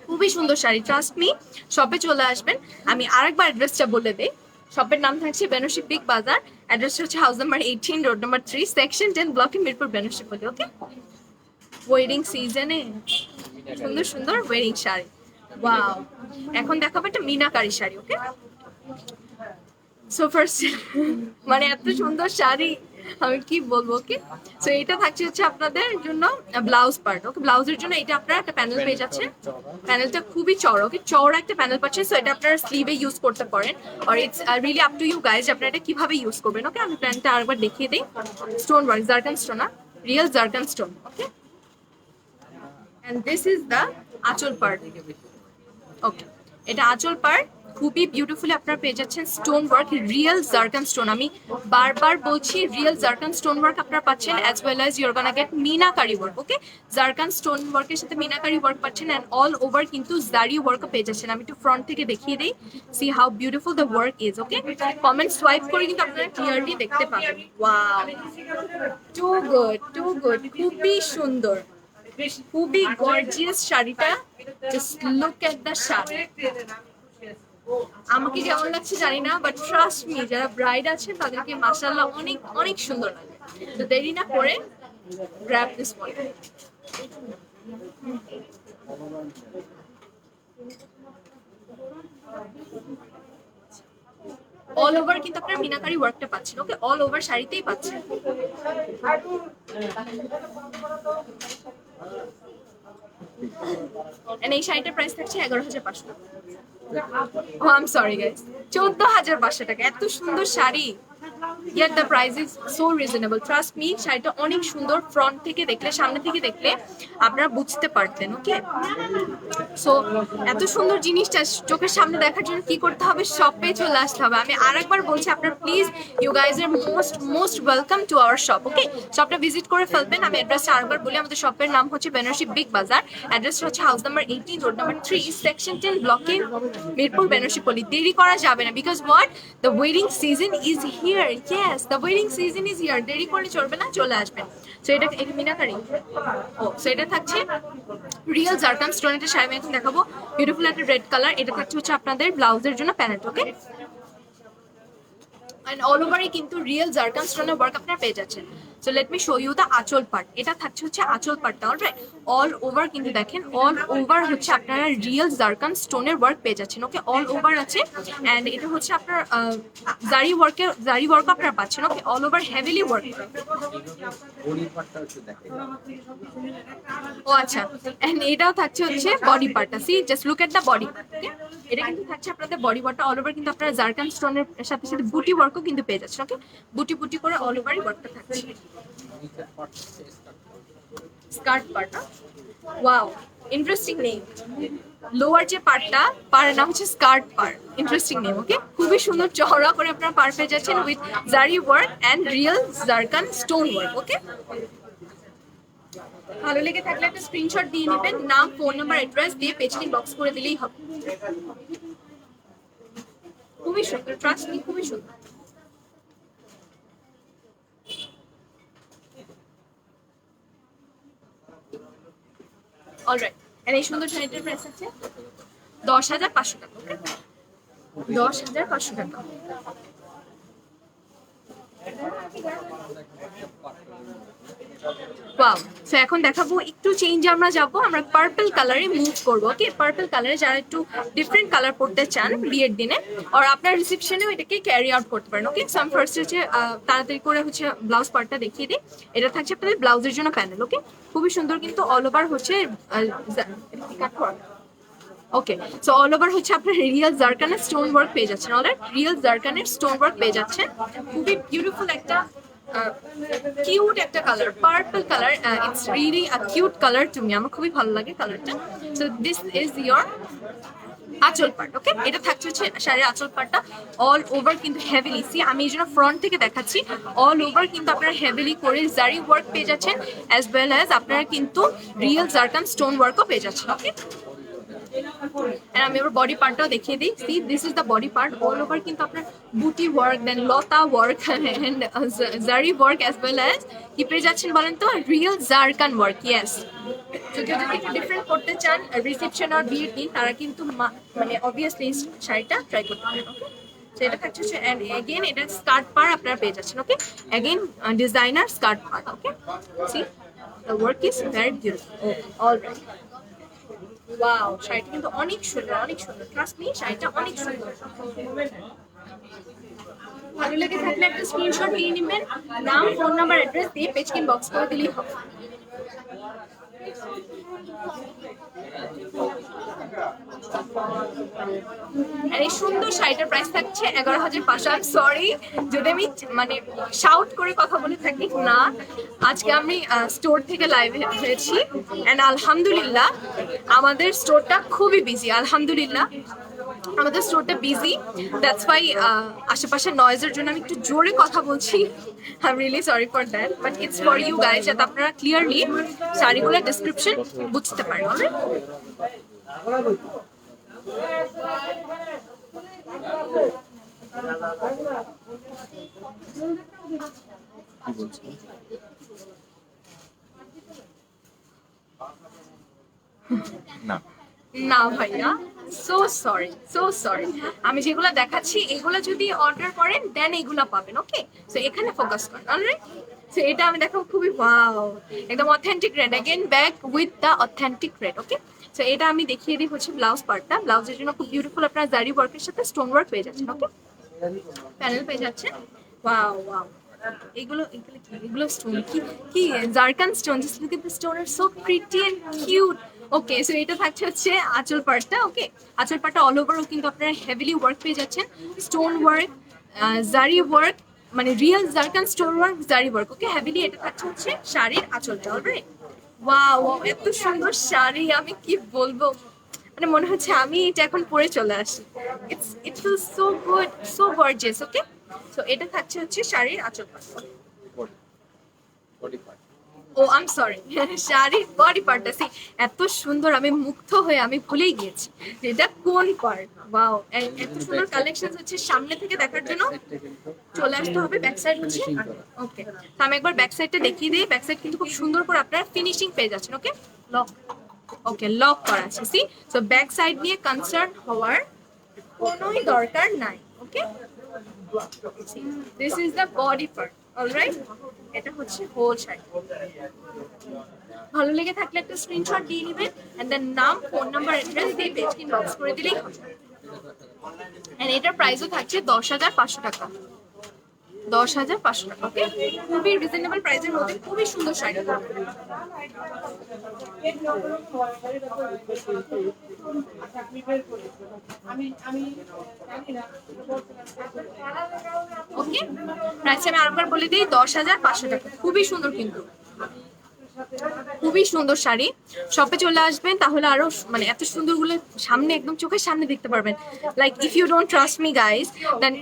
[SPEAKER 1] খুবই সুন্দর শাড়ি, ট্রাস্ট মি, শপে চলে আসবেন। আমি আরেকবার অ্যাড্রেসটা বলে দেই, শপের নাম থাকছে বেনারসি বিগ বাজার, অ্যাড্রেসটা হচ্ছে house number 18, road number 3, section 10, ব্লকে মিরপুর, বেনারসি বলে। ওকে, ওয়েডিং সিজনে সুন্দর সুন্দর ওয়েডিং শাড়ি, ওয়াও। এখন দেখাবো একটা মিনাকারি শাড়ি। ওকে, সো ফার্স্ট মানে এত সুন্দর শাড়ি আমি কি বলবো। ওকে, সো এটা থাকছে হচ্ছে আপনাদের জন্য ব্লাউজ পার্ট। ওকে, ব্লাউজের জন্য এটা আপনারা একটা প্যানেল পেয়ে যাচ্ছেন, প্যানেলটা খুবই চওড়া। ওকে, চওড়া একটা প্যানেল পাচ্ছেন, সো এটা আপনারা স্লিভে ইউজ করতে পারেন, আর it's really up to you guys আপনারা এটা কিভাবে ইউজ করবেন। ওকে, আমি প্যান্টটা আরেকবার দেখিয়ে দিই, stone work, zircon stone, real zircon stone. Okay, and this is the anchal part. Okay, এটা আঁচল পার্ট, খুবই বিউটিফুলি আপনারা পেয়ে যাচ্ছেন stone work, real zircon stone. আমি বারবার বলছি রিয়েল জারকান স্টোন ওয়ার্ক আপনারা পাচ্ছেন, as well as your gonna get meenakari work. Okay, zircon stone ওয়ার্কের সাথে মিনাকারি ওয়ার্ক পাচ্ছেন, অ্যান্ড অল ওভার কিন্তু জারি ওয়ার্কও পেয়ে যাচ্ছেন। আমি একটু ফ্রন্ট থেকে দেখিয়ে দিই, see how beautiful the work is. Okay, comment swipe করে কিন্তু আপনারা ক্লিয়ারলি দেখতে পাবেন। Wow, too good, too good, খুবই সুন্দর, খুবই গর্জিয়াস শাড়িটা, just look at the sari. আমাকে কেমন লাগছে জানি না, বাট ট্রাস্ট মি, যারা ব্রাইড আছেন তাদেরকে মাশাআল্লাহ অনেক অনেক সুন্দর লাগে। তো দেরি না করে grab this one. All over কিন্তু আপনারা মিনাকারি ওয়ার্কটা পাচ্ছেন। ওকে, অল ওভার শাড়িতেই পাচ্ছেন। এই শাড়িটার প্রাইস থাকছে 11,500 টাকা। ও আই এম সরি গাইস, 14,500 টাকা। এত সুন্দর sari, yet the price is so reasonable. Trust me, শাড়িটা অনেক সুন্দর, ফ্রন্ট থেকে দেখলে, সামনে থেকে দেখলে আপনারা বুঝতে পারতেন। ওকে, সো এত সুন্দর জিনিসটা চোখের সামনে দেখার জন্য কি করতে হবে, শপে চলে আসতে হবে। আমি আরেকবার বলছি, আপনারা please, you guys are most welcome to our shop. Okay, শপটা ভিজিট করে ফেলবেন। আমি অ্যাড্রেসটা আরেকবার বলি, আমাদের শপের নাম হচ্ছে বেনারসি বিগ বাজার, অ্যাড্রেসটা হচ্ছে house number 18, road number 3, section 10, ব্লকে মিরপুর, বেনারসি পল্লী। দেরি করা যাবে না, because what, the wedding season is here. Yes, the wedding season is here. দেরি করলে চলবে না, চলে আসবেন। সো এটা মিনাকারি, ও সো এটা থাকছে রিয়েল জারকান স্টোন। এটা শাড়ি আমি এখন দেখাবো, বিউটিফুল একটা রেড কালার। এটা থাকছে হচ্ছে আপনাদের ব্লাউজের জন্য panel. Okay, and all over কিন্তু রিয়েল জারকান স্টোনের ওয়ার্ক আপনারা পেয়ে যাচ্ছেন। So let me show you the anchal part. এটা থাকছে হচ্ছে আঁচল পার্টটা, অলরাইট। অল ওভার কিন্তু দেখেন, অল ওভার হচ্ছে আপনারা রিয়েল জারকান স্টোনের ওয়ার্ক পেয়ে যাচ্ছেন। ওকে, অল ওভার আছে, অ্যান্ড এটা হচ্ছে আপনার জারি ওয়ার্ক আপনারা পাচ্ছেন। Okay, all over heavily work.
[SPEAKER 2] Body পার্টটা একটু দেখেন।
[SPEAKER 1] ও আচ্ছা, এন্ড এটাও থাকছে হচ্ছে বডি পার্টটা। See, just look at the body part. Okay, এটা কিন্তু থাকছে আপনাদের বডি পার্টটা অল ওভার, কিন্তু আপনারা জারকান স্টোনের সাথে সাথে বুটি ওয়ার্কও কিন্তু পেয়ে যাচ্ছেন। ওকে, বুটি বুটি করে অল ওভারই ওয়ার্কটা থাকছে।
[SPEAKER 2] নিচের পার্টটা
[SPEAKER 1] স্কার্ট পার্টটা, ওয়াও, ইন্টারেস্টিং নেম। লোয়ার যে পার্টটা, পাড়ের নাম হচ্ছে skirt part. Interesting name. Okay, খুবই সুন্দর চওড়া করে আপনারা পার পেয়ে যাচ্ছেন with zari work and real zircon stone work. Okay, ভালো লেগে থাকলে একটা স্ক্রিনশট দিয়ে নেবেন, নাম, ফোন নাম্বার, অ্যাড্রেস দিয়ে পেজটি বক্স করে দিলেই হবে। খুবই সুন্দর, ট্রাস্ট মি, খুবই সুন্দর। অলরাইট, এন্ড এই সুন্দর শাড়িটার প্রাইস আছে 10,500 টাকা। ওকে, 10,500 টাকা। ওয়াও, সো এখন দেখাবো, একটু চেঞ্জ আমরা যাবো, আমরা পার্পল কালারে মুভ করবো। ওকে, পার্পল কালারে যারা একটু ডিফারেন্ট কালার পড়তে চান বিয়ের দিনে, আর আপনার রিসেপশনেও এটাকে ক্যারি আউট করতে পারেন। ওকে, সো আমি ফার্স্ট হচ্ছে তাড়াতাড়ি করে হচ্ছে ব্লাউজ পার্টটা দেখিয়ে দিই। এটা থাকছে আপনাদের ব্লাউজের জন্য প্যানেল। ওকে, খুবই সুন্দর, কিন্তু অল ওভার হচ্ছে ওকে, সো অল ওভার হচ্ছে আপনার রিয়েল জারকানের স্টোন ওয়ার্ক পেয়ে যাচ্ছেন। অলরাইট, রিয়েল জারকানের স্টোন ওয়ার্ক পেয়ে যাচ্ছেন। খুবই বিউটিফুল একটা কিউট একটা colour, purple colour. It's really a cute colour to me, আমার খুবই ভালো লাগে কালারটা। সো দিস ইজ ইয়োর আঁচল পার্ট। ওকে, এটা থাকছে হচ্ছে শাড়ির আঁচল পার্টটা অল ওভার কিন্তু হেভিলি। সি, আমি এই জন্য ফ্রন্ট থেকে দেখাচ্ছি, অল ওভার কিন্তু আপনারা হেভিলি করে জারি ওয়ার্ক পেয়ে যাচ্ছেন, অ্যাজ ওয়েল অ্যাজ আপনারা কিন্তু রিয়েল জারকান স্টোন ওয়ার্কও পেয়ে যাচ্ছেন। ওকে, আমি এবার বডি পার্টটাও দেখিয়ে দিই। See, this is the body part. All over কিন্তু আপনার buti work, then lata work and zari work, as well as কি পেয়ে যাচ্ছেন বলেন তো, রিয়েল জারকান ওয়ার্ক। ইয়েস, তো কেউ যদি একটু ডিফারেন্ট করতে চান রিসেপশন আর বিয়ের দিন, তারা কিন্তু মানে অবভিয়াসলি শাড়িটা ট্রাই করতে পারেন। ওকে, তো এটা থাকছে হচ্ছে, এন্ড এগেইন এটা স্কার্ট পার আপনারা পেয়ে যাচ্ছেন। ওকে, এগেইন ডিজাইনার স্কার্ট পার। Okay, see, the work is very beautiful. Alright, wow, শাড়িটা কিন্তু অনেক সুন্দর, অনেক সুন্দর। ট্রাস্ট মি, শাড়িটা অনেক সুন্দর। ভালো লেগে থাকলে একটা স্ক্রিনশট দিয়ে নেবেন, নাম, ফোন নাম্বার, অ্যাড্রেস দিয়ে পেজ বক্স করে দিলেই হবে। আর এই সুন্দর শাড়িটার প্রাইস থাকছে 11,500। আই এম সরি যদি আমি মানে শাউট করে কথা বলে থাকি না, আজকে আমি স্টোর থেকে লাইভে হয়েছি, অ্যান্ড আলহামদুলিল্লাহ আমাদের স্টোরটা খুবই বিজি। আলহামদুলিল্লাহ আমাদের স্টোরটা বিজি, দ্যাটস ওয়াই আশেপাশের নয়েজের জন্য আমি একটু জোরে কথা বলছি। I am really sorry for that, but it's for you guys, যাতে আপনারা ক্লিয়ারলি শাড়িগুলোর ডেসক্রিপশন বুঝতে পারেন। অলরাইট,
[SPEAKER 2] না
[SPEAKER 1] না ভাইয়া, সো সরি, সো সরি। আমি যেগুলো দেখাচ্ছি এগুলো যদি অর্ডার করেন দেন এগুলো পাবেন। ওকে, সো এখানে ফোকাস করেন। অলরাইট, সো এটা আমি দেখাবো, খুবই ওয়াও, একদম authentic red, again back with the authentic red. Okay, so এটা আমি দেখিয়ে দিই হচ্ছে ব্লাউজ পার্টটা। ব্লাউজের জন্য খুব বিউটিফুল আপনার জারি ওয়ার্কের সাথে স্টোন ওয়ার্ক পেয়ে যাচ্ছেন। ওকে, প্যানেল পেয়ে যাচ্ছেন। ওয়াও ওয়াও, এগুলো এগুলো কি, এগুলো স্টোন কি, কি zircon stone. Just look at the stone, are so pretty and cute. Okay, so এটা থাকছে হচ্ছে আঁচল পার্টটা। ওকে, আঁচল পার্টটা অল ওভারও কিন্তু আপনারা হেভিলি ওয়ার্ক পেয়ে যাচ্ছেন, স্টোন ওয়ার্ক, জারি ওয়ার্ক, মানে রিয়েল জারকান স্টোন ওয়ার্ক জারি ওয়ার্ক, ওকে। হেভিলি এটা থাকছে হচ্ছে শাড়ির আঁচলটা, অলরাইট। ওয়াও, এত সুন্দর শাড়ি, আমি কি বলবো, মানে মনে হচ্ছে আমি এটা এখন পরে চলে আসি। It feels so good, so gorgeous, okay. So এটা থাকছে হচ্ছে শাড়ির আঁচল part.
[SPEAKER 2] Body body part.
[SPEAKER 1] Oh I am sorry, শাড়ির বডি পার্টটা সি এত সুন্দর, আমি মুগ্ধ হয়ে আমি ভুলেই গিয়েছি যে এটা কোন পার্ট। ওয়াও, এত সুন্দর কালেকশন হচ্ছে, সামনে থেকে দেখার জন্য চলে আসতে হবে। ব্যাক সাইড হচ্ছে ওকে। তো আমি একবার ব্যাক সাইডটা দেখিয়ে দিই। ব্যাক সাইড কিন্তু খুব সুন্দর করে আপনারা ফিনিশিং পেয়ে যাচ্ছেন, ওকে। লক, ওকে, লক করা আছে, সি। সো ব্যাক সাইড নিয়ে কনসার্ন হওয়ার কোনোই দরকার নাই, okay. This is the body part, alright. এটা হচ্ছে হোল শাড়ি। ভালো লেগে থাকলে একটা স্ক্রিনশট দিয়ে নেবেন, এন্ড দেন নাম, ফোন নাম্বার, অ্যাড্রেস দিয়ে পেজকে ইনবক্স করে দিলেই হবে। এন্ড এটার প্রাইসও থাকছে 10,500 টাকা। 10,500 টাকা, ওকে। খুবই রিজনেবল প্রাইসের মধ্যে খুবই সুন্দর শাড়ি। ওকে, প্রাইসটা আমি আরেকবার বলে দিই, 10,500 টাকা। খুবই সুন্দর, কিন্তু খুবই সুন্দর শাড়ি। শপে চলে আসবেন, তাহলে আরো মানে এত সুন্দর গুলো সামনে, একদম চোখের সামনে দেখতে পারবেন। Like if you don't trust me guys, then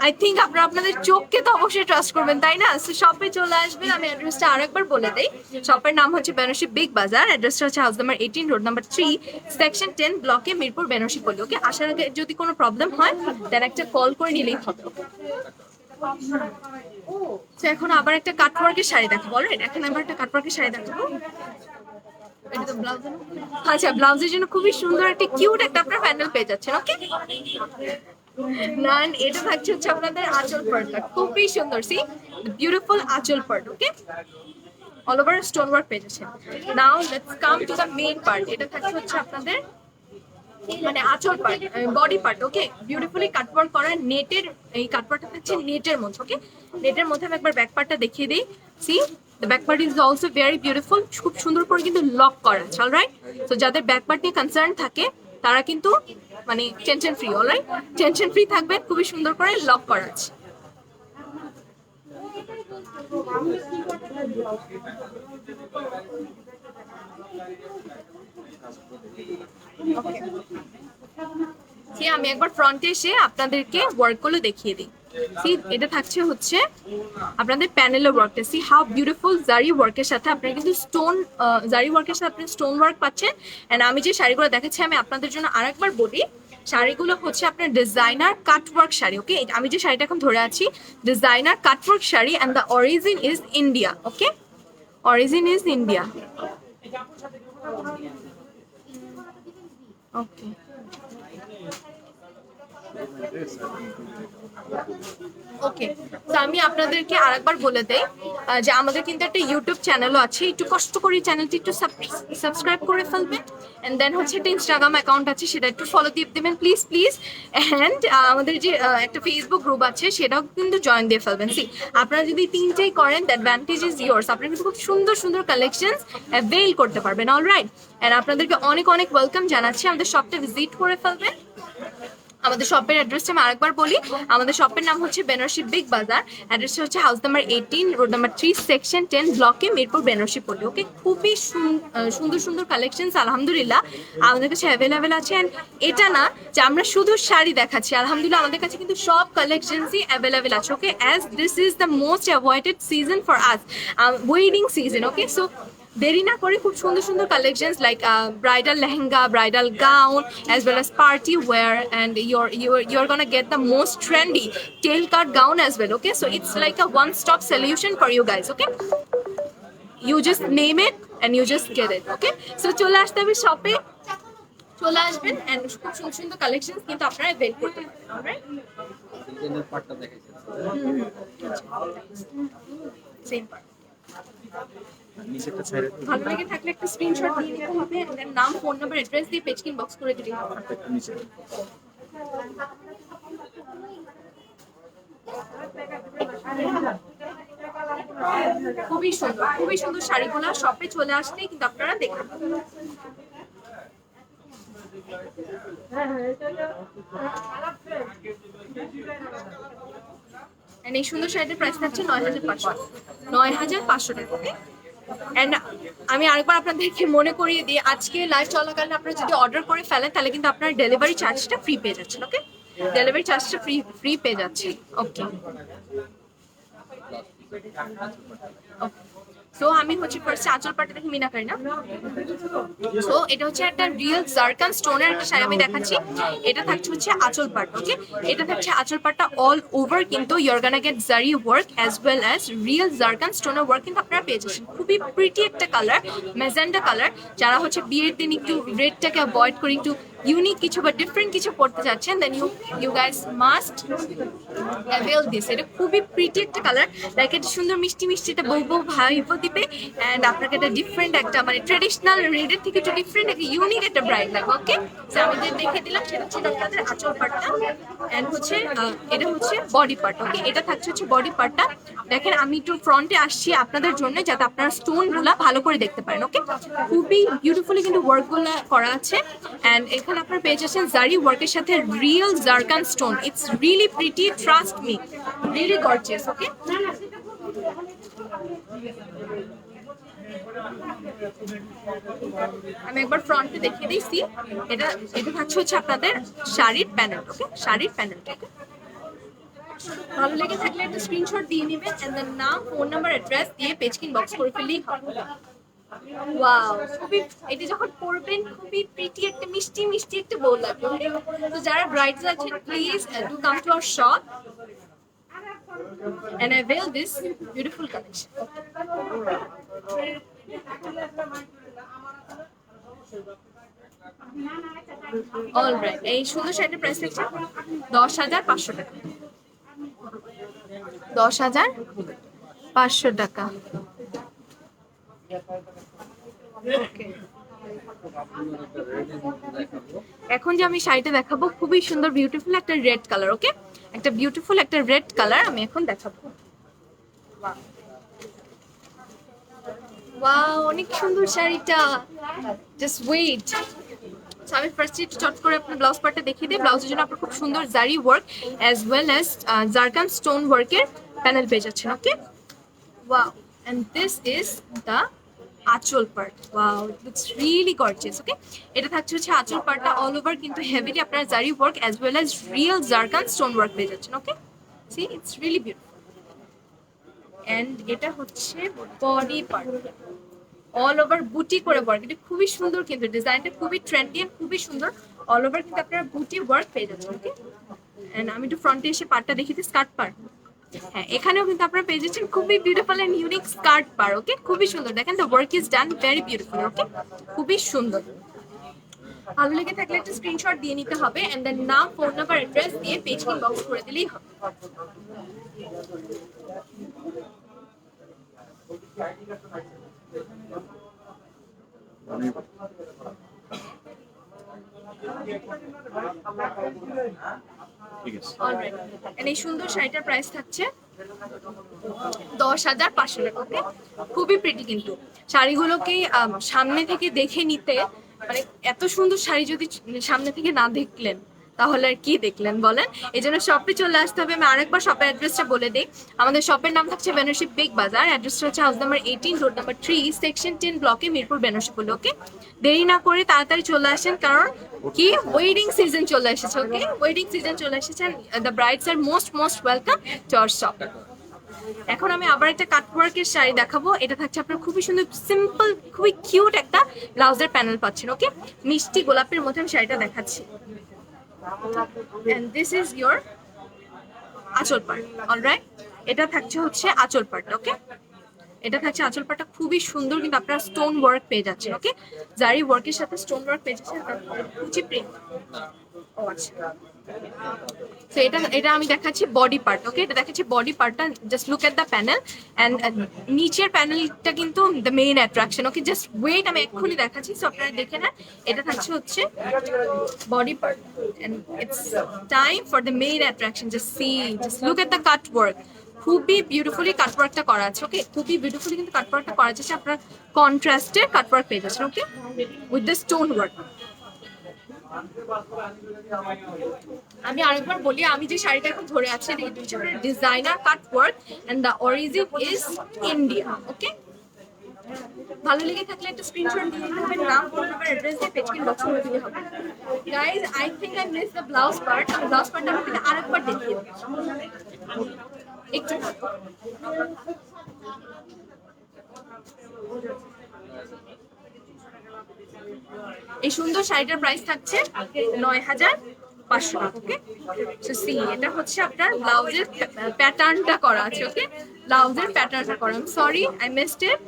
[SPEAKER 1] I think আপনারা আপনাদের চোখকে তো অবশ্যই ট্রাস্ট করবেন, তাই না? সো শপে চলে আসবেন। আমি অ্যাড্রেসটা আরেকবার বলে দেই। শপের নাম হচ্ছে বেনারসি বিগ বাজার। অ্যাড্রেসটা হচ্ছে house number 18, road number 3, section 10, ব্লকে, মিরপুর, বেনারসি পল্লী, ওকে। আসার আগে যদি কোনো প্রবলেম হয় দেন একটা কল করে নিলেই হবে। তো এখন আবার একটা কাটওয়ার্কের শাড়ি দেখাবো, অলরাইট। এখন আবার একটা কাটওয়ার্কের শাড়ি দেখাবো। এটা তো ব্লাউজ, আচ্ছা, ব্লাউজের জন্য খুবই সুন্দর একটা কিউট একটা আপনার প্যানেল পেয়ে যাচ্ছেন, ওকে। নান, এটা থাকছে হচ্ছে আপনাদের আঁচল পার্টটা, খুবই সুন্দর, see beautiful anchal part, okay. All over stone work পেয়ে যাচ্ছেন। Now let's come to the main part. এটা থাকছে হচ্ছে আপনাদের মানে আঁচল part, body part, okay. Beautifully cutwork করা নেটের, এই কাটওয়ার্কটা থাকছে নেটের মধ্যে, ওকে। নেটের মধ্যে আমি একবার ব্যাক পার্টটা দেখিয়ে দিই। See, the back part is also very beautiful, খুব সুন্দর করে কিন্তু লক করা আছে, অলরাইট। তো যাদের ব্যাক পার্ট নিয়ে কনসার্ন থাকে তারা কিন্তু মানে tension free, alright, tension free থাকবেন। খুবই সুন্দর করে লক করা আছে। আমি একবার ফ্রন্টে এসে আপনাদেরকে ওয়ার্কগুলো দেখিয়ে দিই। সি, এটা থাকছে হচ্ছে আপনাদের প্যানেলের ওয়ার্কটা। সি হাউ বিউটিফুল, জারি ওয়ার্কের সাথে আপনারা কিন্তু স্টোন, জারি ওয়ার্কের সাথে আপনি স্টোন ওয়ার্ক পাচ্ছেন। এন্ড আমি যে শাড়িগুলো দেখাচ্ছি, আমি আপনাদের জন্য আরেকবার বলি, শাড়িগুলো হচ্ছে আপনার ডিজাইনার কাটওয়ার্ক শাড়ি, ওকে। আমি যে শাড়িটা এখন ধরে আছি, designer cutwork sari, and the origin is India, okay. Origin is India, okay. Okay, তো আমি আপনাদেরকে আরেকবার বলে দেই যে আমাদের কিন্তু একটা ইউটিউব চ্যানেলও আছে। একটু কষ্ট করে চ্যানেলটি একটু সাবস্ক্রাইব করে ফেলবেন, এন্ড দেন হচ্ছে একটা ইনস্টাগ্রাম অ্যাকাউন্ট আছে, সেটা একটু ফলো দিয়ে দেবেন প্লিজ প্লিজ। অ্যান্ড আমাদের যে একটা ফেসবুক গ্রুপ আছে, সেটাও কিন্তু জয়েন দিয়ে ফেলবেন। সি, আপনারা যদি তিনটেই করেন, দ্য অ্যাডভান্টেজ ইজ ইয়োর্স। আপনারা কিন্তু খুব সুন্দর সুন্দর কালেকশনস অ্যাভেল করতে পারবেন, অলরাইট। অ্যান্ড আপনাদেরকে অনেক অনেক ওয়েলকাম জানাচ্ছি। আমাদের শপটা ভিজিট করে ফেলবেন। আমাদের শপের অ্যাড্রেসটা আমি আরেকবার বলি। আমাদের শপের নাম হচ্ছে বেনারসি বিগ বাজার। অ্যাড্রেসটা হচ্ছে house number 18, road number 3, section 10, ব্লকে, মিরপুর, বেনারসি পল্লী, ওকে। খুবই সুন্দর সুন্দর কালেকশনস আলহামদুলিল্লাহ আমাদের কাছে অ্যাভেলেবেল আছে। অ্যান্ড এটা না যে আমরা শুধু শাড়ি দেখাচ্ছি, আলহামদুলিল্লাহ আমাদের কাছে কিন্তু সব কালেকশনসই অ্যাভেলেবেল আছে, ওকে। As this is the most awaited season for us, wedding season, okay. So দেরি না করে খুব সুন্দর সুন্দর collections like bridal lehenga, bridal gown, as well as party wear, and you're gonna get the most trendy tail cut gown as well, okay. So it's like a one stop solution for you guys, okay. You just name it and you just get it, okay. So চলে আসতে হবে শপে, চলে আসবেন, and খুব সুন্দর সুন্দর collections কিন্তু আপনারা বের করতে পারবেন, অলরাইট।
[SPEAKER 2] ডিজাইনের পার্টটা দেখাইছেন
[SPEAKER 1] সেম পার্ট।
[SPEAKER 2] নিচেরটা ছেড়ে
[SPEAKER 1] ভালো লেগে থাকলে একটা স্ক্রিনশট দিয়ে নিতে হবে, and then নাম, ফোন নাম্বার, অ্যাড্রেস দিয়ে পেজকে ইনবক্স করে দিলেই হবে।
[SPEAKER 2] একটু নিচে
[SPEAKER 1] খুবই সুন্দর শাড়িগুলো শপে চলে আসলে কিন্তু আপনারা দেখতে পাবেন। এন্ড এই সুন্দর শাড়িটার প্রাইস থাকছে 9,500, 9,500 টাকা। ওকে, এন্ড আমি আরেকবার আপনাদেরকে মনে করিয়ে দিই, আজকে লাইভ চলাকালীন আপনারা যদি অর্ডার করে ফেলেন তাহলে কিন্তু আপনার ডেলিভারি চার্জটা ফ্রি পেয়ে যাচ্ছেন। ওকে, ডেলিভারি চার্জটা ফ্রি পেয়ে যাচ্ছেন। ওকে, সো আমি হচ্ছে ফার্স্টে আঁচল পাটটা দেখি মিনাকারি না। সো এটা হচ্ছে একটা রিয়েল জারকান স্টোনের একটা শাড়ি আমি দেখাচ্ছি। এটা থাকছে হচ্ছে আঁচল পাট। ওকে, এটা থাকছে আঁচল পাটটা অল ওভার কিন্তু ইউর গানা গেট জারি work as well as real zircon স্টোনের ওয়ার্ক কিন্তু আপনারা পেয়ে যাচ্ছেন। খুবই প্রিটি একটা কালার, ম্যাজেন্ডা কালার। যারা হচ্ছে বিয়ের দিন একটু রেডটাকে অ্যাভয়েড করে একটু ইউনিক কিছু বা ডিফারেন্ট কিছু পড়তে চাচ্ছেন, then you guys must avail this. এটা খুবই প্রিটি একটা কালার, লাইক এটা সুন্দর মিষ্টি মিষ্টি একটা বউ বউ ভাইব দিবে, অ্যান্ড আপনাকে একটা ডিফারেন্ট একটা মানে ট্রেডিশনাল রেডের থেকে একটু ডিফারেন্ট একটা ইউনিক একটা ব্রাইড লাগবে। ওকে, সো আমি যে দেখে দিলাম সেটা ছিল আপনাদের আঁচল পাটটা, অ্যান্ড হচ্ছে এটা হচ্ছে বডি পার্ট। ওকে, এটা থাকছে হচ্ছে বডি পার্টটা। দেখেন আমি একটু ফ্রন্টে আসছি আপনাদের জন্য যাতে আপনারা স্টোনগুলা ভালো করে দেখতে পারেন। ওকে, খুবই বিউটিফুলি কিন্তু ওয়ার্কগুলো করা আছে, অ্যান্ড এখানে আপনারা পেয়ে যাচ্ছেন জারি ওয়ার্কের সাথে real zircon stone. It's really pretty, trust me, really gorgeous. Okay, আমি একবার ফ্রন্টে দেখিয়ে দিচ্ছি। এটা এটা থাকছে হচ্ছে আপনাদের শাড়ির প্যানেল। ওকে, শাড়ির প্যানেল। ওকে, ভালো লেগে থাকলে একটা স্ক্রিনশট দিয়ে নেবেন, এন্ড দেন নাম, ফোন নাম্বার, অ্যাড্রেস দিয়ে পেজকে ইনবক্স করে ফেললেই হবে। ওয়াও, খুবই এটা যখন পরবেন খুবই প্রিটি একটা মিষ্টি মিষ্টি একটা বউ লাগবে। তো যারা ব্রাইডস আছেন please do come to our shop and avail this beautiful collection. Alright, এই সুন্দর শাড়িটার প্রাইস হচ্ছে 10,500 টাকা। 10,500 টাকা। ওকে, এখন যে আমি শাড়িটা দেখাবো খুবই সুন্দর বিউটিফুল একটা রেড কালার। ওকে, একটা বিউটিফুল একটা রেড কালার আমি এখন দেখাবো। ওয়াও, অনেক সুন্দর শাড়িটা, জাস্ট ওয়েট। আমি ফার্স্টে একটু চট করে আপনার ব্লাউজ পার্টটা দেখিয়ে দিই। ব্লাউজের জন্য আপনার খুব সুন্দর zari work as well as zircon stone ওয়ার্কের প্যানেল পেয়ে যাচ্ছেন। Okay, wow, and this is the anchal part. Wow, it looks really gorgeous. Okay, এটা থাকছে হচ্ছে আঁচল পার্টটা অল ওভার কিন্তু হেভিলি আপনারা zari work as well as real zircon stone work পেয়ে যাচ্ছেন। Okay, see it's really beautiful. And এটা হচ্ছে বডি পার্ট, অল ওভার বুটি করে ওয়ার্ক। এটা খুবই সুন্দর কিন্তু ডিজাইনটা খুবই ট্রেন্ডি এন্ড খুবই সুন্দর। অল ওভার কিন্তু আপনারা বুটি ওয়ার্ক পেয়ে যাচ্ছেন। ওকে, এন্ড আমি একটু ফ্রন্টে এসে পার্টটা দেখিয়ে দিই, স্কার্ট পার্ট। হ্যাঁ, এখানেও কিন্তু আপনারা পেয়ে যাচ্ছেন খুবই বিউটিফুল এন্ড ইউনিক স্কার্ট পার। ওকে, খুবই সুন্দর, দেখেন the work is done very beautiful. Okay, খুবই সুন্দর। ভালো লেগে থাকলে একটা স্ক্রিনশট দিয়ে নিতে হবে, এন্ড দেন নাম, ফোন নাম্বার, অ্যাড্রেস দিয়ে পেজ ইনবক্স করে দিলেই হবে। অলরাইট, এন্ড এই সুন্দর শাড়িটার প্রাইস থাকছে 10,500 টাকা। ওকে, খুবই প্রিটি কিন্তু শাড়িগুলোকে সামনে থেকে দেখে নিতে, মানে এত সুন্দর শাড়ি যদি সামনে থেকে না দেখলেন তাহলে আর কি দেখলেন বলেন। এই জন্য শপে চলে আসতে হবে। আমি আরেকবার শপের অ্যাড্রেসটা বলে দিই। আমাদের শপের নাম থাকছে বেনারসি বিগ বাজার। অ্যাড্রেসটা হচ্ছে house number 18, road number 3, section 10 ব্লকে, মিরপুর, বেনারসি বলে। ওকে, দেরি না করে তাড়াতাড়ি চলে আসেন, কারণ কি ওয়েডিং সিজন চলে এসেছে। ওকে, ওয়েডিং সিজন চলে এসেছে, the brides are most welcome to our shop. এখন আমি আবার একটা কাটওয়ার্কের শাড়ি দেখাবো। এটা থাকছে আপনার খুবই সুন্দর সিম্পল খুবই কিউট একটা ব্লাউজের প্যানেল পাচ্ছেন। ওকে, মিষ্টি গোলাপের মধ্যে আমি শাড়িটা দেখাচ্ছি, and this is your anchal part. Alright, এটা থাকছে হচ্ছে আঁচল পার্ট। ওকে, এটা থাকছে আঁচল পাটটা খুবই সুন্দর কিন্তু আপনারা স্টোন ওয়ার্ক পেয়ে যাচ্ছেন। ওকে, জারি ওয়ার্কের সাথে স্টোন ওয়ার্ক পেয়ে যাচ্ছেন, কুচি প্রিন্ট। ও আচ্ছা, তো এটা আমি দেখাচ্ছি বডি পার্ট। ওকে, এটা দেখাচ্ছি বডি পার্টটা। Just look at the panel, and নিচের প্যানেলটা কিন্তু the main attraction. Okay, just wait, আমি এক্ষুনি দেখাচ্ছি, সো আপনারা দেখে নেন। এটা থাকছে হচ্ছে body part, and it's time for the main attraction. Just see, just look at the cut work. খুবই বিউটিফুলি কাটওয়ার্কটা করা আছে। ওকে, খুবই বিউটিফুলি কিন্তু কাটওয়ার্কটা করা যাচ্ছে। আপনার কন্ট্রাস্টে কাটওয়ার্ক পেয়ে যাচ্ছেন। Okay, with the stone work. আমি আরেকবার বলি, আমি যে শাড়িটা এখন ধরে আছি এটা হচ্ছে designer cut work and the origin is India. Okay, ভালো লেগে থাকলে একটা স্ক্রিনশট দিয়ে নেবেন, নাম ফোন নাম্বার অ্যাড্রেস দিয়ে পেজকিন বক্সে করে দিলে হবে। Guys I think I miss the blouse part. আমি ব্লাউজ পার্টটা আপনাকে আরেকবার দেখিয়ে দিই একটু। এই সুন্দর শাড়িটার প্রাইস থাকছে ৯,৫০০ টাকা। ওকে, সো সি এটা হচ্ছে আপনার ব্লাউজের প্যাটার্নটা করা আছে। ওকে, ব্লাউজের প্যাটার্নটা করা। Sorry I missed it,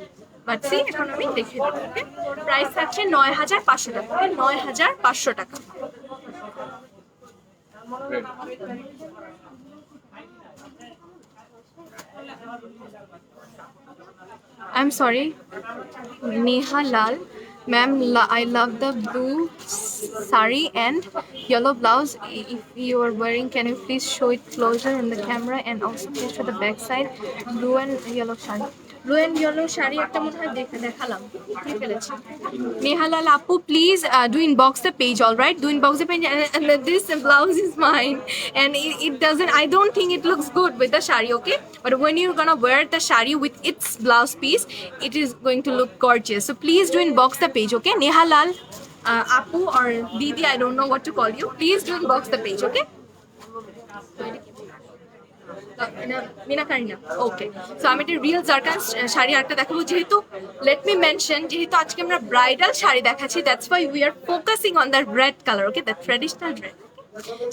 [SPEAKER 1] but see এখন আমি দেখিয়ে দেবো। ওকে, প্রাইস থাকছে ৯,৫০০ টাকা। ৯,৫০০ টাকা। I'm sorry, Neha Lal. Ma'am, I love the blue sari and yellow blouse. If you are wearing, can you please show it closer on the camera and also please show the back side? Blue and yellow sari. Blue and yellow sari একটা মনে হয় দেখালাম, কি ফেলেছি। Neha Lal Appu, please do inbox the page, all right? Do inbox the page, and this blouse is mine, and it doesn't. I don't think it looks good with the sari, okay? But when you're gonna wear the sari with its blouse piece, it is going to look gorgeous. So please do inbox the page, okay? Neha Lal Appu or Didi, I don't know what to call you. Please do inbox the page, okay? Meena Karina. Okay, so আমি একটা real zircon sari আরেকটা দেখাবো। যেহেতু let me mention, যেহেতু আজকে আমরা bridal sari দেখাচ্ছি, that's why we are focusing on the red colour. Okay, the traditional red.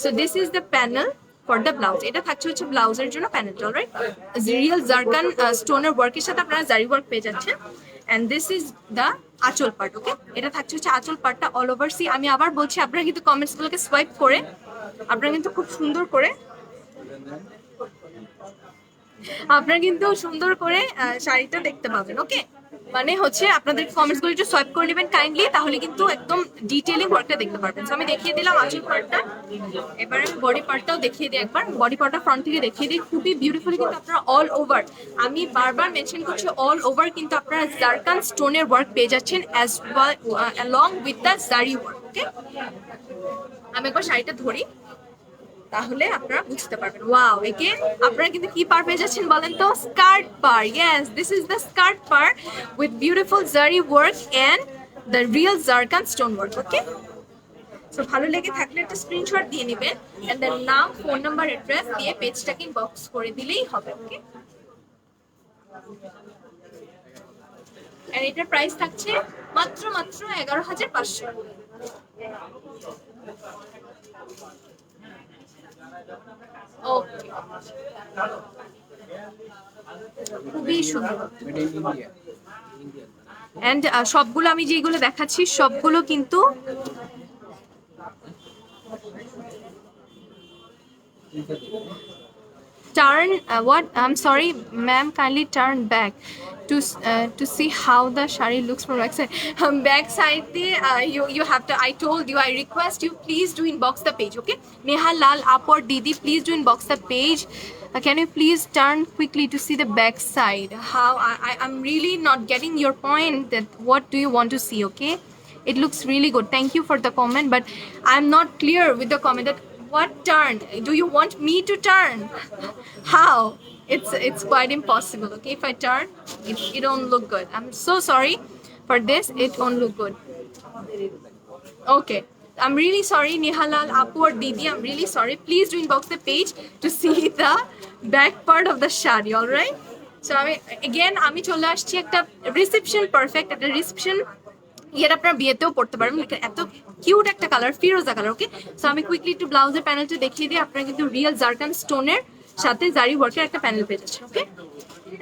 [SPEAKER 1] So this is the panel for the blouse. এটা থাকছে হচ্ছে ব্লাউজের জন্য প্যানেলটা, অলরাইট? রিয়েল জারকান স্টোনের ওয়ার্কের সাথে আপনারা জারি ওয়ার্ক পেয়ে যাচ্ছেন। And this is the anchal part. Okay, এটা থাকছে হচ্ছে আঁচল পার্টটা অল ওভার। সি আমি আবার বলছি, আপনারা কিন্তু কমেন্টসগুলোকে সোয়াইপ করে আপনারা কিন্তু খুব সুন্দর করে শাড়িটা দেখতে পাবেন। ওকে, মানে হচ্ছে আপনাদের কমেন্টস গুলো একটু সোয়াইপ করে নেবেন কাইন্ডলি, তাহলে কিন্তু একদম ডিটেইলিং ওয়ার্কটা দেখতে পারবেন। সো আমি দেখিয়ে দিলাম আঁচল পার্টটা, এবার আমি বডি পার্টটাও দেখিয়ে দিই একবার। বডি পার্টটা ফ্রন্ট থেকে দেখিয়ে দিই, খুবই বিউটিফুলি কিন্তু আপনারা অল ওভার, আমি বারবার মেনশন করছি, অল ওভার কিন্তু আপনারা জারকান স্টোনের ওয়ার্ক পেয়ে যাচ্ছেন as well along with the জারি ওয়ার্ক। ওকে, আমি একবার শাড়িটা ধরি তাহলে আপনারা বুঝতে পারবেন। ওয়াও, এগেন আপনারা কিন্তু কি পার পেয়ে যাচ্ছেন বলেন তো? স্কার্ট পার। Yes, this is the skirt par with beautiful zari work and the real zircon stone work. Okay, so ভালো লেগে থাকলে একটা স্ক্রিনশট দিয়ে নেবেন এন্ড দেন নাম, ফোন নাম্বার, অ্যাড্রেস দিয়ে পেজটাকে ইনবক্স করে দিলেই হবে। ওকে, এন্ড এটার প্রাইস থাকছে মাত্র 11,500। ওকে, খুবই সুন্দর। এন্ড সবগুলো আমি যেগুলো দেখাচ্ছি সবগুলো কিন্তু turn what I'm sorry ma'am, kindly turn back to see how the shari looks from back side. Back side you have to, I told you, I request you, please do inbox the page. Okay, Neha Lal App or Didi, please do inbox the page. Can you please turn quickly to see the back side? How I'm really not getting your point, that what do you want to see? Okay, it looks really good, thank you for the comment, but I'm not clear with the comment that what turn do you want me to turn? How? It's quite impossible. Okay, if I turn it don't look good. I'm so sorry for this, it won't look good. Okay, I'm really sorry Neha Lal Appu or Didi, I'm really sorry. Please do inbox the page to see the back part of the shari, all right? So আমি চলে আসছি একটা reception perfect, একটা reception ইয়ার আপনারা বিয়েতেও পড়তে পারবেন। এত cute একটা কালার, ফিরোজা কালার। ওকে, সো আমি কুইকলি একটু ব্লাউজের প্যানেলটা দেখিয়ে দিই। আপনারা কিন্তু রিয়েল জারকান স্টোনের সাথে জারি ওয়ার্কের একটা প্যানেল পেয়ে যাচ্ছেন। ওকে,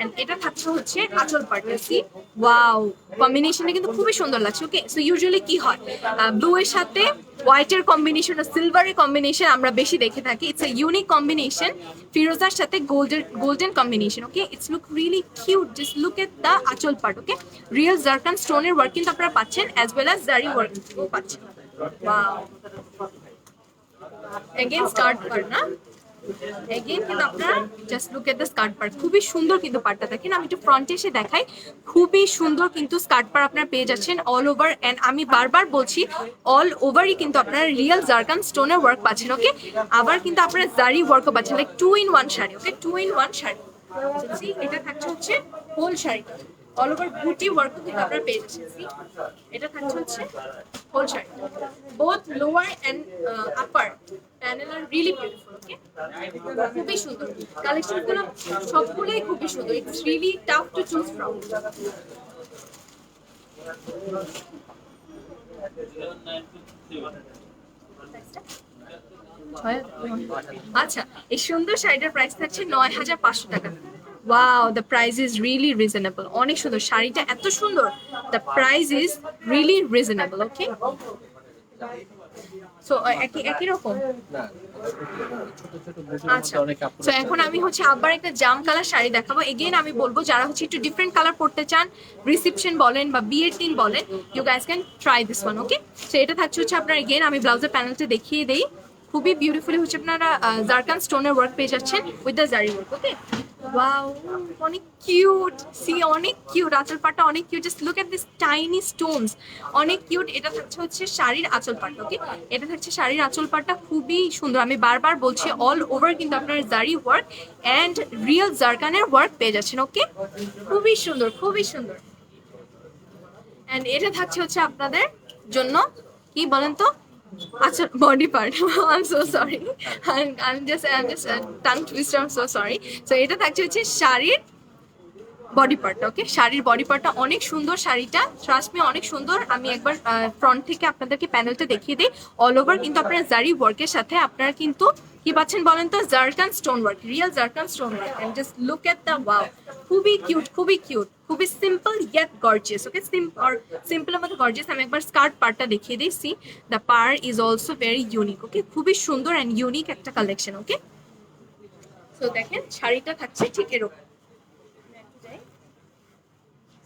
[SPEAKER 1] এন্ড এটা থাকছে হচ্ছে আঁচল পার্টটা। সি ওয়াও, কম্বিনেশনটা কিন্তু খুবই সুন্দর লাগছে। ওকে, সো ইউজুয়ালি কি হয়, ব্লু এর সাথে হোয়াইটের কম্বিনেশন, সিলভারের কম্বিনেশন আমরা বেশি দেখে থাকি। ইটস এ ইউনিক কম্বিনেশন, ফিরোজার সাথে golden combination. Okay, it's look really cute, just look at the anchal part. Okay, real zircon স্টোনের ওয়ার্ক কিন্তু আপনারা পাচ্ছেন অ্যাজ ওয়েল অ্যাজ জারি ওয়ার্ক পাচ্ছেন। ওয়াও, এগেইন স্কার্ট পার্ট না, এগেইন কিন্তু আপনারা just look at the skirt part, খুবই সুন্দর কিন্তু পার্টটা দেখেন। আমি একটু ফ্রন্টে এসে দেখাই, খুবই সুন্দর কিন্তু স্কার্ট পার আপনার পেয়ে যাচ্ছেন অল ওভার। অ্যান্ড আমি বারবার বলছি অল ওভারই কিন্তু আপনারা রিয়েল জারকান স্টোনের ওয়ার্ক পাচ্ছেন, ওকে। আবার কিন্তু আপনারা জারি ওয়ার্কও পাচ্ছেন, like 2 in 1 sari, okay, 2 in 1 sari. See, এটা থাকছে হচ্ছে হোল শাড়িটা, অল ওভার বুটি ওয়ার্কও কিন্তু আপনারা পেয়ে যাচ্ছেন। See, এটা থাকছে হচ্ছে whole sari, both lower and upper panel are really beautiful, okay. খুবই সুন্দর কালেকশনগুলো, সবগুলোই খুবই সুন্দর। It's really tough to choose from. আচ্ছা, এই সুন্দর শাড়িটার প্রাইস থাকছে ৯,৫০০ টাকা। Wow, the price is really reasonable. অনেক সুন্দর শাড়িটা, এত সুন্দর, the price is really reasonable, okay. So একই রকম।
[SPEAKER 2] না ছোট ছোট বুটির
[SPEAKER 1] আচ্ছা,
[SPEAKER 2] মধ্যে অনেক কাপড়
[SPEAKER 1] তো এখন আমি হচ্ছে আবার একটা জাম কালার শাড়ি দেখাবো। এগেইন আমি বলবো যারা হচ্ছে একটু ডিফারেন্ট কালার পড়তে চান, রিসেপশন বলেন বা বিয়ের দিন বলেন, you guys can try this one, okay. So এটা থাকছে হচ্ছে আপনার, এগেইন আমি ব্লাউজের প্যানেলটা দেখিয়ে দেই, খুবই বিউটিফুলি হচ্ছে আপনারা জারকান স্টোনের ওয়ার্ক পেয়ে যাচ্ছেন উইথ দ্য জারি ওয়ার্ক, ওকে। ওয়াও, অনেক কিউট, সি অনেক কিউট, আঁচল পাটটা অনেক cute, just look at this tiny Stones, অনেক কিউট। এটা থাকছে হচ্ছে শাড়ির আঁচল পাটটা, ওকে। এটা থাকছে শাড়ির আঁচল পাটটা, খুবই সুন্দর। আমি বারবার বলছি অল ওভার কিন্তু আপনার zari work and real জারকানের work পেয়ে যাচ্ছেন, ওকে। খুবই সুন্দর, খুবই সুন্দর। অ্যান্ড এটা থাকছে হচ্ছে আপনাদের জন্য কি বলেন তো, আচ্ছা, body part. I am so sorry, I am just tongue twister, I am so sorry. So এটা থাকছে হচ্ছে শাড়ির বডি পার্টটা, ওকে। শাড়ির বডি পার্টটা অনেক সুন্দর, শাড়িটা ট্রাস্ট মি অনেক সুন্দর। আমি একবার ফ্রন্ট থেকে আপনাদেরকে প্যানেলটা দেখিয়ে দিই। অল ওভার কিন্তু আপনারা জারি ওয়ার্কের সাথে আপনারা কিন্তু কি পাচ্ছেন বলেন তো, zircon stone work, real zircon stone work. And just look at the wow, খুবই কিউট, খুবই কিউট, খুবই সিম্পল ইয়েট গর্জিয়াস, ওকে। সিম্পলের মধ্যে গর্জিয়াস। আমি একবার স্কার্ট পার্টটা দেখিয়ে দিই। See, the par is also very unique, okay. খুবই সুন্দর অ্যান্ড ইউনিক একটা কালেকশন, ওকে। সো দেখেন শাড়িটা থাকছে ঠিক এরকম।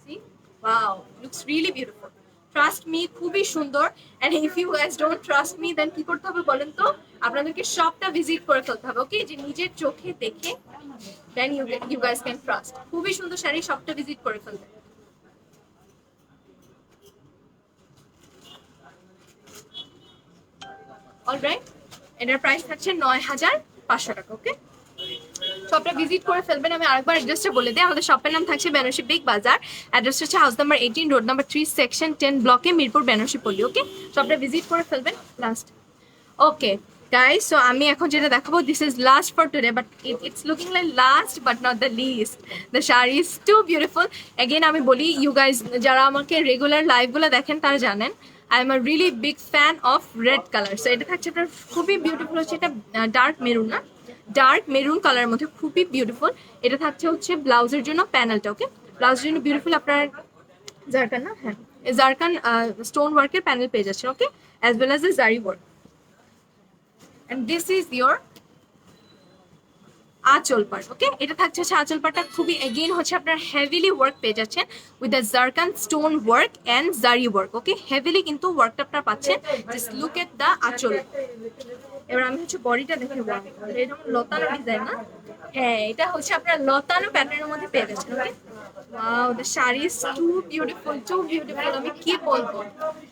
[SPEAKER 1] See? Wow, looks really beautiful. Trust me, খুবই সুন্দর। And if you guys don't trust me, then কি করতে হবে বলেন তো, আপনাদেরকে শপটা ভিজিট করে ফেলতে হবে, ওকে, যে নিজের চোখে দেখে then you guys can trust. খুবই সুন্দর শাড়ি, শপটা ভিজিট করে ফেলতে। অলরাইট, এটার প্রাইস থাকছে ৯,৫০০ টাকা, ওকে। শপটা ভিজিট করে ফেলবেন। আমি আরেকবার অ্যাড্রেসটা বলে দিই, আমাদের শপের নাম থাকছে বেনারসি বিগ বাজার। অ্যাড্রেসটা হচ্ছে house number 18, road number 3, section 10, ব্লকে, মিরপুর, বেনারসি পল্লী, ওকে। শপটা ভিজিট করে ফেলবেন। লাস্ট, ওকে গাইস, সো আমি এখন যেটা দেখাবো, this is last for today, but it's looking like last but not the list. The sari is too beautiful. Again আমি বলি, ইউ গাইস যারা আমাকে রেগুলার লাইভগুলো দেখেন তারা জানেন I am a really big fan of red colour. So এটা থাকছে আপনার খুবই বিউটিফুল, হচ্ছে এটা ডার্ক মেরুন, না ডার্ক মেরুন কালারের মধ্যে, খুবই বিউটিফুল। এটা থাকছে হচ্ছে ব্লাউজের জন্য প্যানেলটা, ওকে। ব্লাউজের জন্য বিউটিফুল আপনার জারকান, না হ্যাঁ, জারকান স্টোন ওয়ার্কের প্যানেল পেয়ে যাচ্ছেন, ওকে, অ্যাজ ওয়েল অ্যাজ দ্য জারি work. And this is your anchal part, okay. এটা থাকছে হচ্ছে আঁচল পার্টটা, খুবই এগেইন হচ্ছে আপনার হেভিলি ওয়ার্ক পেয়ে যাচ্ছেন with the zircon stone work and জারি ওয়ার্ক, ওকে। হেভিলি কিন্তু ওয়ার্কটা আপনারা পাচ্ছেন। জাস্ট লুক এট দ্য আঁচল। এবার আমি হচ্ছে বডিটা দেখে, এরকম লতানো ডিজাইন, না হ্যাঁ, এটা হচ্ছে আপনার লতানো প্যাটার্নের মধ্যে পেয়ে যাচ্ছেন, okay. Wow, the sari is too beautiful, too beautiful. আমি কি বলবো,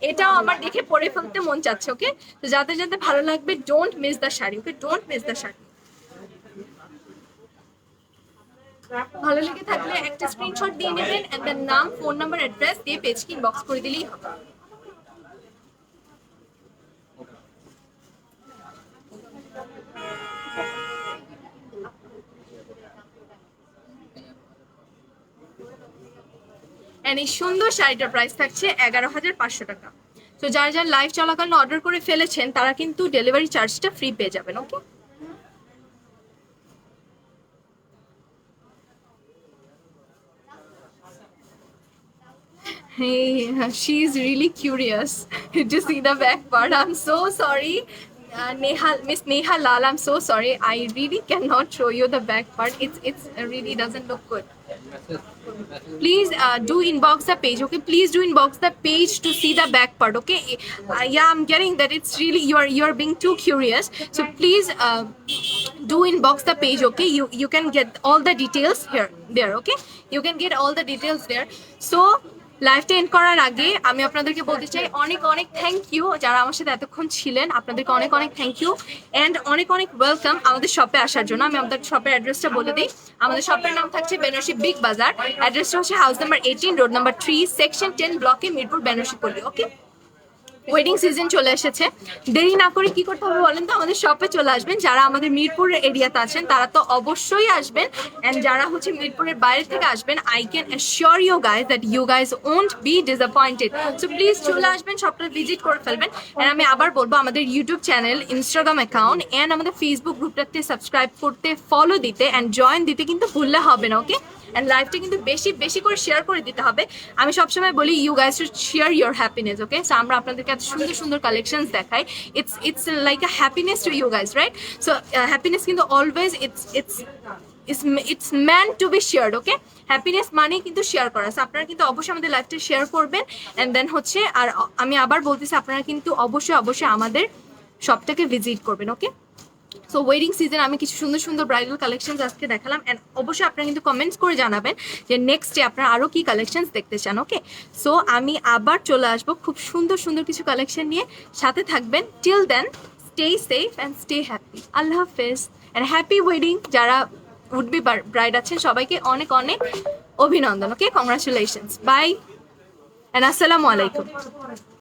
[SPEAKER 1] এটাও আমার দেখে পরে ফেলতে মন চাচ্ছে, ওকে। তো যাদের যাদের ভালো লাগবে, don't miss the sari, okay, don't miss the sari. ভালো লেগে থাকলে একটা স্ক্রিনশট দিয়ে নেবেন এন্ড দেন নাম, ফোন নাম্বার, অ্যাড্রেস দিয়ে পেজকে ইনবক্স করে দিলেই হবে। এন্ড এই সুন্দর শাড়িটার প্রাইস থাকছে 11,500 টাকা। তো যারা যারা লাইভ চলাকালীন অর্ডার করে ফেলেছেন তারা কিন্তু ডেলিভারি চার্জটা ফ্রি পেয়ে যাবেন, ওকে। Hey, she is really curious to see the back part. I'm so sorry. Miss Neha Lal, I'm so sorry. I really cannot show you the back part. It's really doesn't look good. Please do inbox the page, okay. Please do inbox the page to see the back part, okay. Yeah, I'm getting that it's really you are being too curious, so please do inbox the page, okay? You can get all the details there, okay? You can get all the details there. So লাইভটা and করার আগে আমি আপনাদেরকে বলতে চাই অনেক অনেক thank you যারা আমার সাথে এতক্ষণ ছিলেন, আপনাদেরকে অনেক অনেক থ্যাংক ইউ অ্যান্ড অনেক অনেক ওয়েলকাম আমাদের শপে আসার জন্য। আমি আমাদের শপের অ্যাড্রেসটা বলে দিই। আমাদের শপের নাম থাকছে বেনারসি বিগ বাজার, অ্যাড্রেসটা হচ্ছে house number 18, road number 3, section 10 ব্লকে, মিরপুর, বেনারসি পল্লী, ওকে? ওয়েডিং সিজন চলে এসেছে, দেরি না করে কি করতে হবে বলেন তো? আমাদের শপে চলে আসবেন। যারা আমাদের মিরপুর এরিয়াতে আছেন তারা তো অবশ্যই আসবেন, অ্যান্ড যারা হচ্ছে মিরপুরের বাইরে থেকে আসবেন, I can assure you guys that you guys won't be disappointed. So please চলে আসবেন, শপটা ভিজিট করে ফেলবেন। অ্যান্ড আমি আবার বলবো আমাদের YouTube channel, Instagram account and আমাদের ফেসবুক গ্রুপটাতে সাবস্ক্রাইব করতে, ফলো দিতে অ্যান্ড জয়েন দিতে কিন্তু ভুললে হবে না, ওকে? অ্যান্ড লাইভটা কিন্তু বেশি বেশি করে শেয়ার করে দিতে হবে। আমি সবসময় বলি you guys should share your happiness, okay? So আমরা আপনাদেরকে এত সুন্দর সুন্দর কালেকশনস দেখাই, it's like a happiness to you guys, right? So happiness কিন্তু always it's meant to be shared, okay? Happiness মানে কিন্তু শেয়ার করা। সো আপনারা কিন্তু অবশ্যই আমাদের লাইভটা শেয়ার করবেন। অ্যান্ড দেন হচ্ছে, আর আমি আবার বলতেছি আপনারা কিন্তু অবশ্যই অবশ্যই আমাদের শপটাকে ভিজিট করবেন, ওকে? সো ওয়েডিং সিজন আমি কিছু সুন্দর সুন্দর ব্রাইডাল কালেকশনস আজকে দেখালাম, অ্যান্ড অবশ্যই আপনারা কিন্তু কমেন্টস করে জানাবেন যে নেক্সট ডে আপনারা আরও কি কালেকশনস দেখতে চান, ওকে? সো আমি আবার চলে আসবো খুব সুন্দর সুন্দর কিছু কালেকশন নিয়ে, সাথে থাকবেন। Till then stay safe and stay happy. আল্লাহ হাফেজ অ্যান্ড হ্যাপি ওয়েডিং। যারা উড বি ব্রাইড আছেন সবাইকে অনেক অনেক অভিনন্দন, ওকে? কংগ্রাচুলেশনস, বাই অ্যান্ড আসসালামু আলাইকুম।